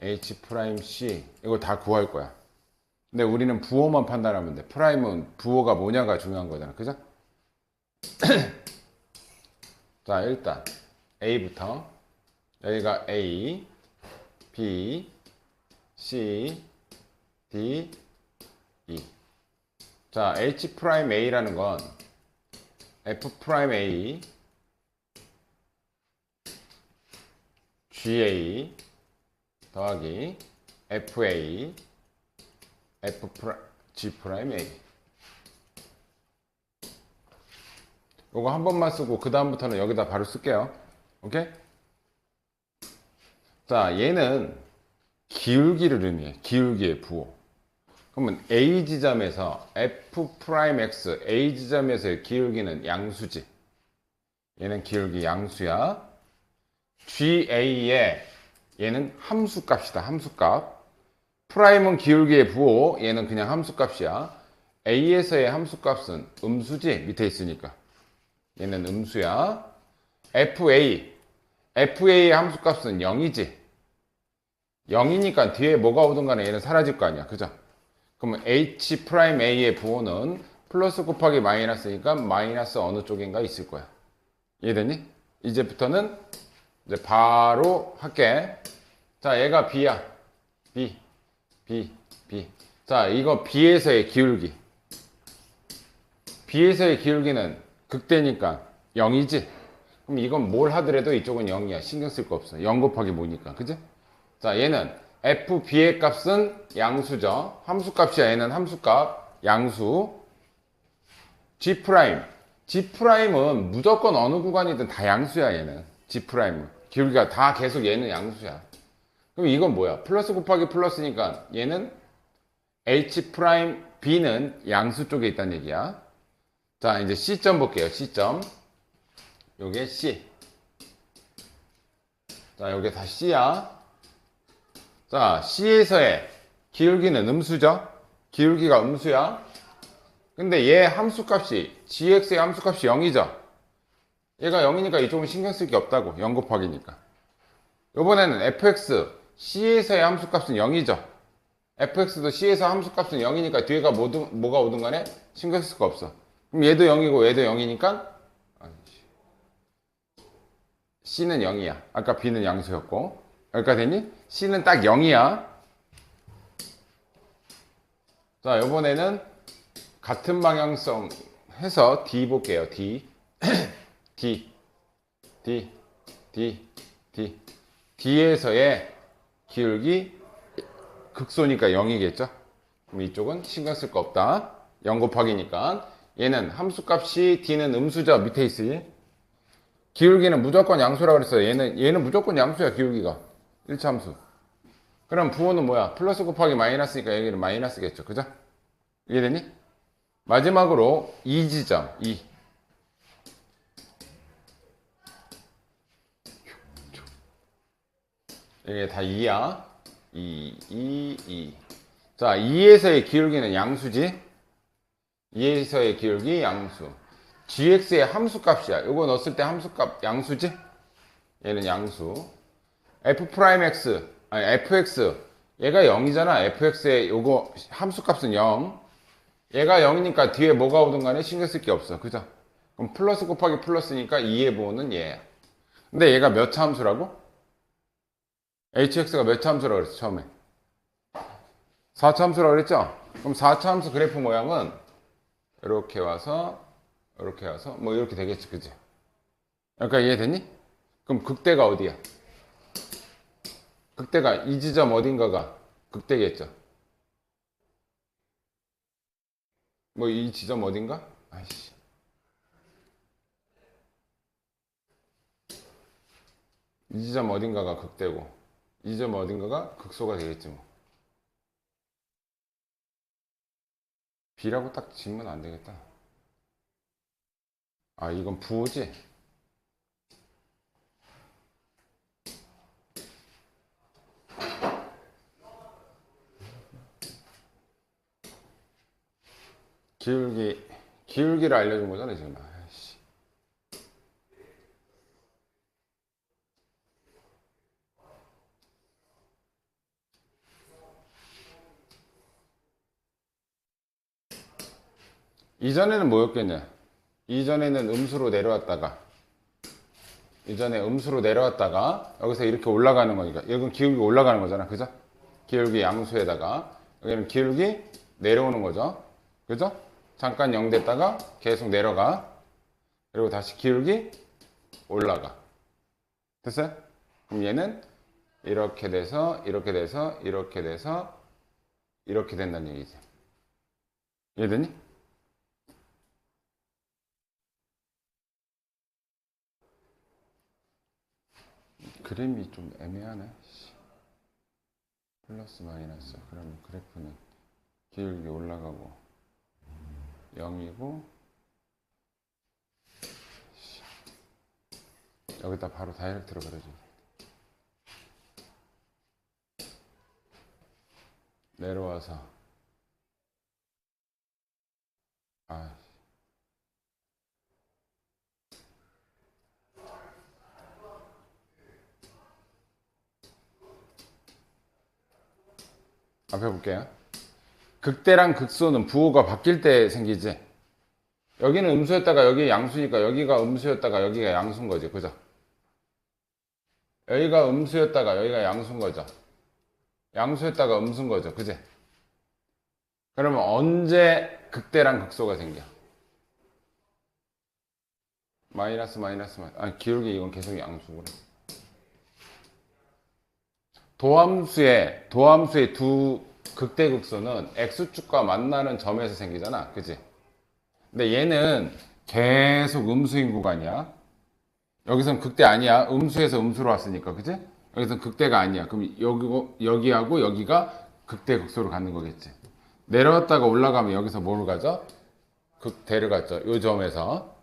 H', 이거 다 구할 거야. 근데 우리는 부호만 판단하면 돼. 프라임은 부호가 뭐냐가 중요한 거잖아. 그죠? 자, 일단 A부터 여기가 A, B, C, D, E. 자, H'A라는 건 F'A, GA 더하기 FA, G'A. 요거 한 번만 쓰고 그 다음부터는 여기다 바로 쓸게요. 오케이? 자, 얘는 기울기를 의미해. 기울기의 부호. 그러면 A 지점에서 F'X, A 지점에서의 기울기는 양수지. 얘는 기울기 양수야. GA의 얘는 함수값이다. 함수값. 프라임은 기울기의 부호. 얘는 그냥 함수값이야. A에서의 함수값은 음수지. 밑에 있으니까. 얘는 음수야. FA의 함수값은 0이지. 0이니까 뒤에 뭐가 오든 간에 얘는 사라질 거 아니야. 그죠? 그러면 H'A의 부호는 플러스 곱하기 마이너스니까 마이너스 어느 쪽인가 있을 거야. 이해되니? 이제부터는 이제 바로 할게. 자, 얘가 B야. B. 자, 이거 B에서의 기울기. B에서의 기울기는 극대니까 0이지? 그럼 이건 뭘 하더라도 이쪽은 0이야. 신경 쓸 거 없어. 0 곱하기 뭐니까. 그지? 자, 얘는 FB의 값은 양수죠. 함수값이야. 얘는 함수값. 양수. G'은 무조건 어느 구간이든 다 양수야. 얘는. G'은. 기울기가 다 계속 얘는 양수야. 그럼 이건 뭐야? 플러스 곱하기 플러스니까 얘는 H'B는 양수 쪽에 있다는 얘기야. 자, 이제 C점 볼게요. C점. 요게 C. 자, 요게 다 C야. 자, C에서의 기울기는 음수죠? 기울기가 음수야. 근데 얘 함수값이, gx의 함수값이 0이죠? 얘가 0이니까 이쪽은 신경 쓸 게 없다고. 0 곱하기니까. 요번에는 fx, C에서의 함수값은 0이죠? fx도 C에서 함수값은 0이니까 뒤에가 뭐가 오든 간에 신경 쓸 거 없어. 그럼 얘도 0이고 얘도 0이니까 C는 0이야. 아까 B는 양수였고. 여기까지 됐니? C는 딱 0이야. 자, 요번에는 같은 방향성 해서 D 볼게요. D. D에서의 기울기 극소니까 0이겠죠? 그럼 이쪽은 신경 쓸 거 없다. 0 곱하기니까. 얘는 함수값이 D는 음수죠. 밑에 있으니. 기울기는 무조건 양수라고 그랬어요. 얘는 무조건 양수야. 기울기가. 1차 함수. 그럼 부호는 뭐야? 플러스 곱하기 마이너스니까 여기는 마이너스겠죠. 그죠? 이해되니? 마지막으로 이 지점. 이게 다 2야. 2. 자, 2에서의 기울기는 양수지? 2에서의 기울기 양수. gx의 함수값이야. 요거 넣었을 때 함수값 양수지? 얘는 양수. fx. 얘가 0이잖아. fx의 요거 함수값은 0. 얘가 0이니까 뒤에 뭐가 오든 간에 신경 쓸 게 없어. 그죠? 그럼 플러스 곱하기 플러스니까 2의 부호는 얘야. 근데 얘가 몇 차 함수라고? hx가 몇 차 함수라고 그랬어, 처음에? 4차 함수라고 그랬죠? 그럼 4차 함수 그래프 모양은 이렇게 와서 뭐 이렇게 되겠지, 그지? 그러니까 이해됐니? 그럼 극대가 어디야? 극대가 이 지점 어딘가가 극대겠죠? 뭐 이 지점 어딘가? 아이씨. 이 지점 어딘가가 극대고 이 지점 어딘가가 극소가 되겠지 뭐. B라고 딱 지으면 안 되겠다. 아, 이건 부호지? 기울기를 알려준 거잖아, 지금. 아이씨. 이전에는 뭐였겠냐? 이전에는 음수로 내려왔다가 여기서 이렇게 올라가는 거니까 여기는 기울기 올라가는 거잖아. 그죠? 기울기 양수에다가 여기는 기울기 내려오는 거죠. 그죠? 잠깐 0 됐다가 계속 내려가. 그리고 다시 기울기 올라가. 됐어요? 그럼 얘는 이렇게 돼서 이렇게 된다는 얘기지. 이해되니? 그림이 좀 애매하네. 플러스 마이너스. 그러면 그래프는 기울기 올라가고 0이고 여기다 바로 다이렉트로 그려줘. 내려와서 앞에 볼게요. 극대랑 극소는 부호가 바뀔 때 생기지. 여기는 음수였다가 여기 양수니까 여기가 음수였다가 여기가 양수인 거지. 그죠? 여기가 음수였다가 여기가 양수인 거죠. 양수였다가 음수인 거죠. 그지? 그러면 언제 극대랑 극소가 생겨? 마이너스. 아니, 기울기 이건 계속 양수구나. 도함수의 두 극대 극소는 x축과 만나는 점에서 생기잖아. 그지? 근데 얘는 계속 음수인 구간이야. 여기선 극대 아니야. 음수에서 음수로 왔으니까. 그지? 여기선 극대가 아니야. 그럼 여기하고 여기가 극대 극소로 가는 거겠지. 내려왔다가 올라가면 여기서 뭐를 가져? 극대를 가져. 요 점에서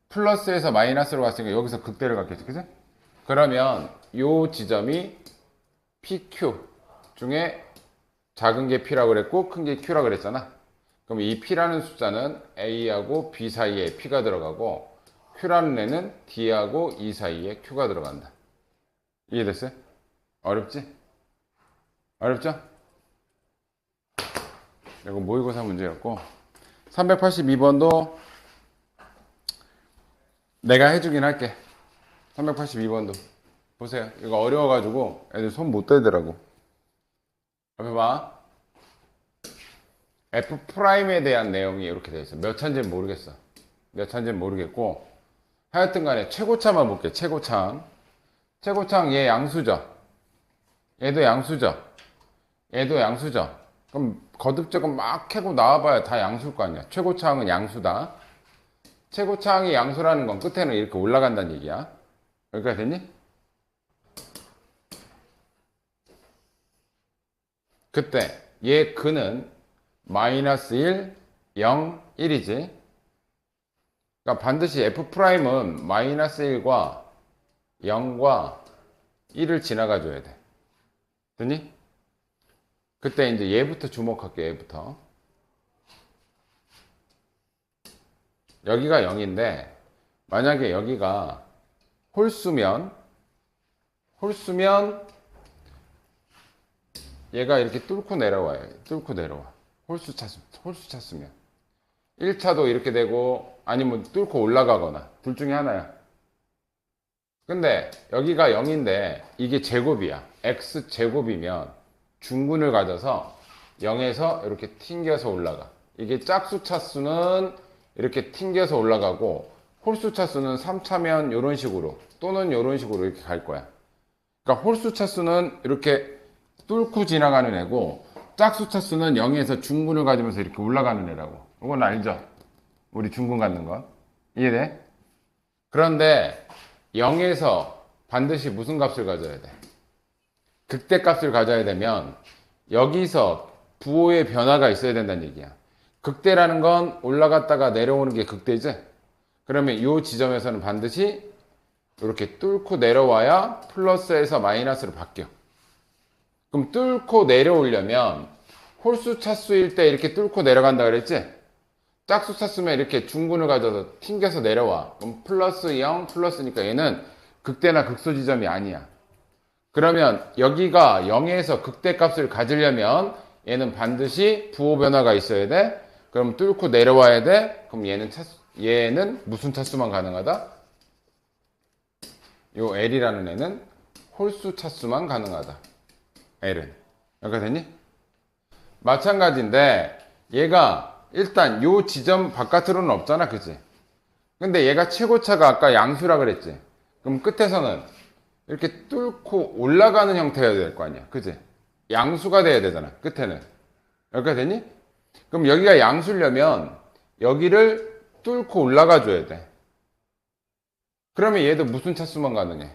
플러스에서 마이너스로 갔으니까 여기서 극대를 갔겠지. 그지? 그러면 요 지점이 PQ 중에 작은 게 P라고 그랬고 큰 게 Q라고 그랬잖아. 그럼 이 P라는 숫자는 A하고 B 사이에 P가 들어가고 Q라는 애는 D하고 E 사이에 Q가 들어간다. 이해됐어요? 어렵지? 어렵죠? 이거 모의고사 문제였고 382번도 내가 해주긴 할게. 382번도 보세요. 이거 어려워가지고 애들 손 못 대더라고. 앞에 봐. F'에 대한 내용이 이렇게 되어 있어. 몇 차인지는 모르겠어. 몇 차인지는 모르겠고 하여튼 간에 최고차만 볼게. 최고차 얘 양수죠. 얘도 양수죠. 그럼 거듭적은 막 캐고 나와봐야 다 양수일 거 아니야. 최고차항은 양수다. 최고차항이 양수라는 건 끝에는 이렇게 올라간다는 얘기야. 여기까지 됐니? 그때 얘 근은 마이너스 1, 0, 1이지. 그러니까 반드시 F'은 마이너스 1과 0과 1을 지나가 줘야 돼. 됐니? 그때 이제 얘부터 주목할게. 얘부터. 여기가 0인데 만약에 여기가 홀수면 얘가 이렇게 뚫고 내려와요. 홀수 찼으면 1차도 이렇게 되고 아니면 뚫고 올라가거나 둘 중에 하나야. 근데 여기가 0인데 이게 제곱이야. x 제곱이면 중근을 가져서 0에서 이렇게 튕겨서 올라가. 이게 짝수 차수는 이렇게 튕겨서 올라가고 홀수 차수는 3차면 이런 식으로 또는 이런 식으로 이렇게 갈 거야. 그러니까 홀수 차수는 이렇게 뚫고 지나가는 애고 짝수 차수는 0에서 중근을 가지면서 이렇게 올라가는 애라고. 이건 알죠? 우리 중근 갖는 거. 이해돼? 그런데 0에서 반드시 무슨 값을 가져야 돼? 극대 값을 가져야 되면 여기서 부호의 변화가 있어야 된다는 얘기야. 극대라는 건 올라갔다가 내려오는 게 극대지? 그러면 이 지점에서는 반드시 이렇게 뚫고 내려와야 플러스에서 마이너스로 바뀌어. 그럼 뚫고 내려오려면 홀수 차수일 때 이렇게 뚫고 내려간다 그랬지? 짝수 차수면 이렇게 중근을 가져서 튕겨서 내려와. 그럼 플러스 0 플러스니까 얘는 극대나 극소 지점이 아니야. 그러면 여기가 0에서 극대 값을 가지려면 얘는 반드시 부호 변화가 있어야 돼. 그럼 뚫고 내려와야 돼. 그럼 얘는 무슨 차수만 가능하다? 요 L이라는 애는 홀수 차수만 가능하다. L은. 여기까지 됐니? 마찬가지인데 얘가 일단 요 지점 바깥으로는 없잖아. 그치? 근데 얘가 최고차가 아까 양수라 그랬지? 그럼 끝에서는 이렇게 뚫고 올라가는 형태가 될 거 아니야. 그치? 양수가 돼야 되잖아. 끝에는. 여기까지 됐니? 그럼 여기가 양수려면 여기를 뚫고 올라가 줘야 돼. 그러면 얘도 무슨 차수만 가능해?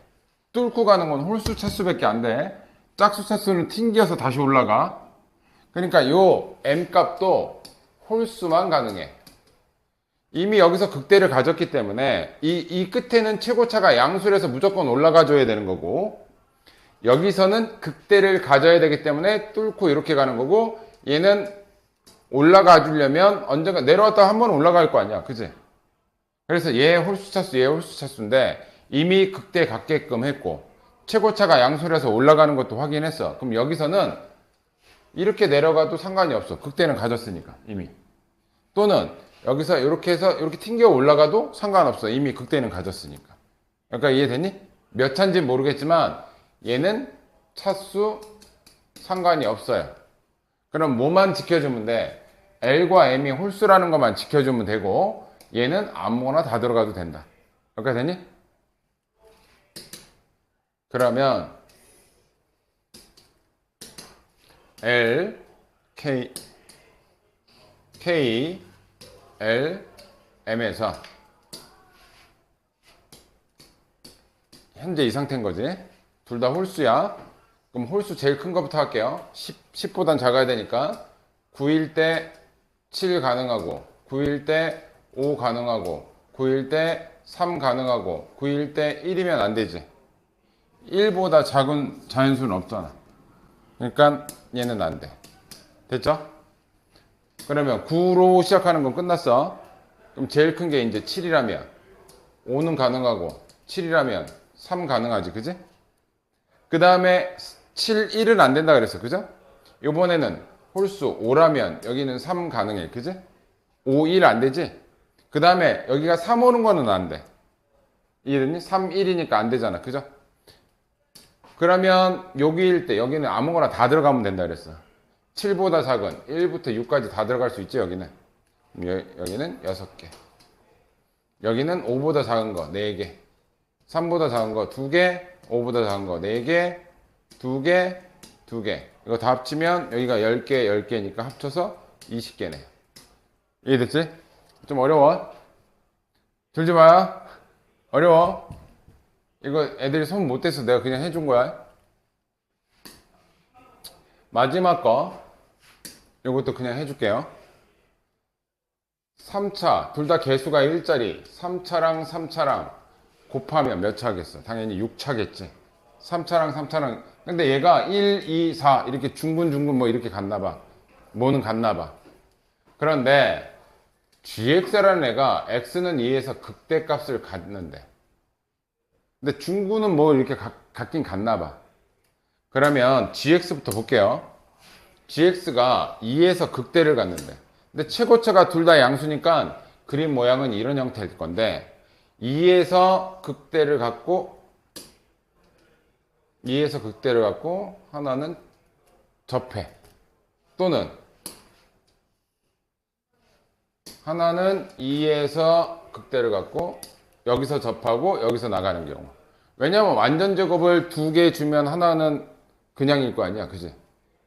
뚫고 가는 건 홀수 차수밖에 안 돼. 짝수 차수는 튕겨서 다시 올라가. 그러니까 요 m 값도 홀수만 가능해. 이미 여기서 극대를 가졌기 때문에 이 끝에는 최고차가 양수라서 무조건 올라가 줘야 되는 거고 여기서는 극대를 가져야 되기 때문에 뚫고 이렇게 가는 거고 얘는 올라가 주려면 언젠가 내려왔다 한 번 올라갈 거 아니야. 그지? 그래서 얘 홀수 차수 얘 홀수 차수인데 이미 극대 갖게끔 했고 최고차가 양수라서 올라가는 것도 확인했어. 그럼 여기서는 이렇게 내려가도 상관이 없어. 극대는 가졌으니까 이미. 또는 여기서 이렇게 해서 이렇게 튕겨 올라가도 상관없어. 이미 극대는 가졌으니까. 그러니까 이해됐니? 몇 차인지 모르겠지만 얘는 차수 상관이 없어요. 그럼 뭐만 지켜주면 돼? L과 M이 홀수라는 것만 지켜주면 되고 얘는 아무거나 다 들어가도 된다. 여기까지 됐니? 그러면 L, K, L, M에서 현재 이 상태인 거지. 둘 다 홀수야. 그럼 홀수 제일 큰 거부터 할게요. 10보단 작아야 되니까 9일 때 7 가능하고 9일 때 5 가능하고 9일 때 3 가능하고 9일 때 1이면 안 되지. 1보다 작은 자연수는 없잖아. 그러니까 얘는 안 돼. 됐죠? 그러면 9로 시작하는 건 끝났어. 그럼 제일 큰 게 이제 7이라면 5는 가능하고 7이라면 3 가능하지. 그지? 그 다음에 7, 1은 안 된다 그랬어. 그죠? 요번에는 홀수 5라면 여기는 3 가능해. 그지? 5, 1 안 되지? 그 다음에 여기가 3 오는 거는 안 돼. 이해됐니? 3, 1이니까 안 되잖아. 그죠? 그러면 여기일 때 여기는 아무거나 다 들어가면 된다 그랬어. 7보다 작은 1부터 6까지 다 들어갈 수 있지. 여기는 여기는 6개, 여기는 5보다 작은 거 4개, 3보다 작은 거 2개, 5보다 작은 거 4개, 2개, 2개. 이거 다 합치면 여기가 10개, 10개니까 합쳐서 20개네. 이해됐지? 좀 어려워? 들지 마. 어려워. 이거 애들이 손 못 댔어. 내가 그냥 해준 거야. 마지막 거. 이것도 그냥 해줄게요. 3차. 둘 다 개수가 1짜리. 3차랑 3차랑 곱하면 몇 차겠어? 당연히 6차겠지. 3차랑 3차랑. 근데 얘가 1, 2, 4 이렇게 중근중근 뭐 이렇게 갔나봐. 뭐는 갔나봐. 그런데 gx라는 애가 x는 2에서 극대값을 갖는데, 근데 중구는 뭐 이렇게 같긴 같나봐. 그러면 gx부터 볼게요. gx가 2에서 극대를 갖는데, 근데 최고차가 둘 다 양수니까 그림 모양은 이런 형태일 건데 2에서 극대를 갖고 하나는 접해, 또는 하나는 2에서 극대를 갖고 여기서 접하고 여기서 나가는 경우. 왜냐면 완전 제곱을 2개 주면 하나는 그냥일 거 아니야. 그지?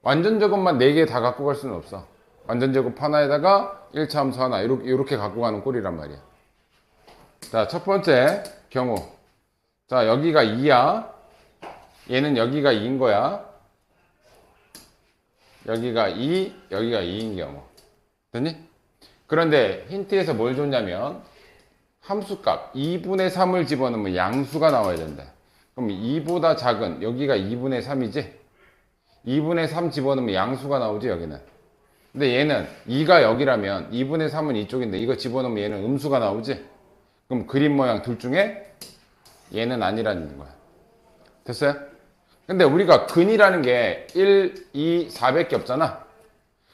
완전 제곱만 4개 다 갖고 갈 수는 없어. 완전 제곱 하나에다가 1차 함수 하나 이렇게 갖고 가는 꼴이란 말이야. 자, 첫 번째 경우. 자, 여기가 2야. 얘는 여기가 2인 거야. 여기가 2, 여기가 2인 경우. 됐니? 그런데 힌트에서 뭘 줬냐면 함수값 2분의 3을 집어넣으면 양수가 나와야 된다. 그럼 2보다 작은 여기가 2분의 3이지? 2분의 3 집어넣으면 양수가 나오지 여기는. 근데 얘는 2가 여기라면 2분의 3은 이쪽인데 이거 집어넣으면 얘는 음수가 나오지? 그럼 그림 모양 둘 중에 얘는 아니라는 거야. 됐어요? 근데 우리가 근이라는 게 1, 2, 4밖에 없잖아.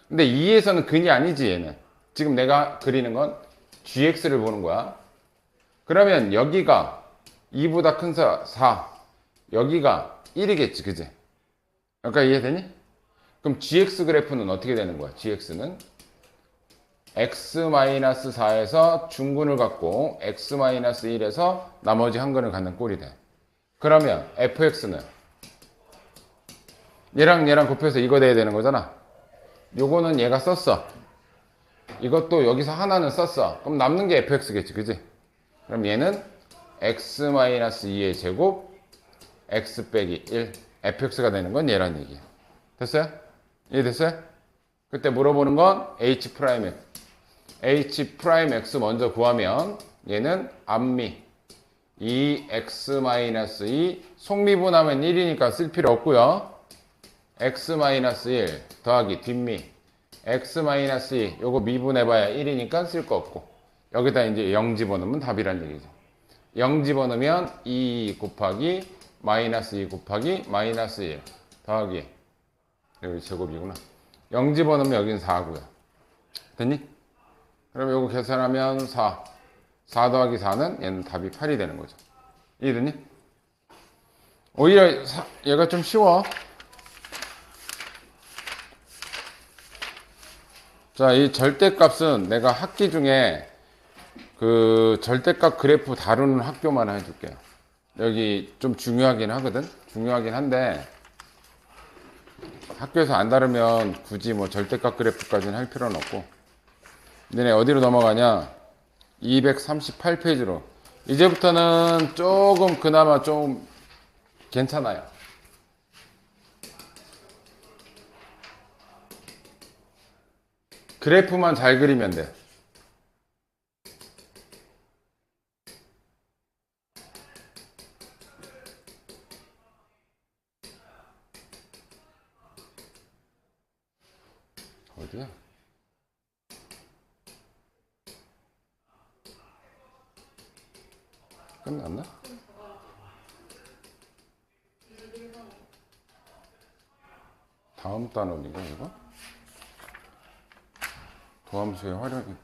근데 2에서는 근이 아니지 얘는. 지금 내가 그리는 건 gx를 보는 거야. 그러면 여기가 2보다 큰 4, 여기가 1이겠지, 그지? 그러니까 이해되니? 그럼 gx 그래프는 어떻게 되는 거야? gx는 x-4에서 중근을 갖고 x-1에서 나머지 한 근을 갖는 꼴이 돼. 그러면 fx는 얘랑 얘랑 곱해서 이거 돼야 되는 거잖아. 요거는 얘가 썼어. 이것도 여기서 하나는 썼어. 그럼 남는 게 fx겠지, 그지? 그럼 얘는 x-2의 제곱 x 빼기 1 fx가 되는 건 얘란 얘기야. 됐어요? 이해됐어요? 그때 물어보는 건 h'x 먼저 구하면 얘는 앞미 2x-2 속미분하면 1이니까 쓸 필요 없고요. x-1 더하기 뒷미 x-2 요거 미분해봐야 1이니까 쓸 거 없고 여기다 이제 0 집어넣으면 답이란 얘기죠. 0 집어넣으면 2 곱하기 마이너스 2 곱하기 마이너스 1 더하기 여기 제곱이구나. 0 집어넣으면 여긴 4고요. 됐니? 그럼 요거 계산하면 4 더하기 4는 얘는 답이 8이 되는 거죠. 이해됐니? 오히려 얘가 좀 쉬워. 자, 이 절대값은 내가 학기 중에 그 절대값 그래프 다루는 학교만 해줄게요. 여기 좀 중요하긴 하거든. 중요하긴 한데 학교에서 안 다루면 굳이 뭐 절대값 그래프까지는 할 필요는 없고. 너네 어디로 넘어가냐? 238페이지로. 이제부터는 조금 그나마 좀 괜찮아요. 그래프만 잘 그리면 돼. 어디야? 끝났나? 다음 단원이가 이거? 도함수의 활용이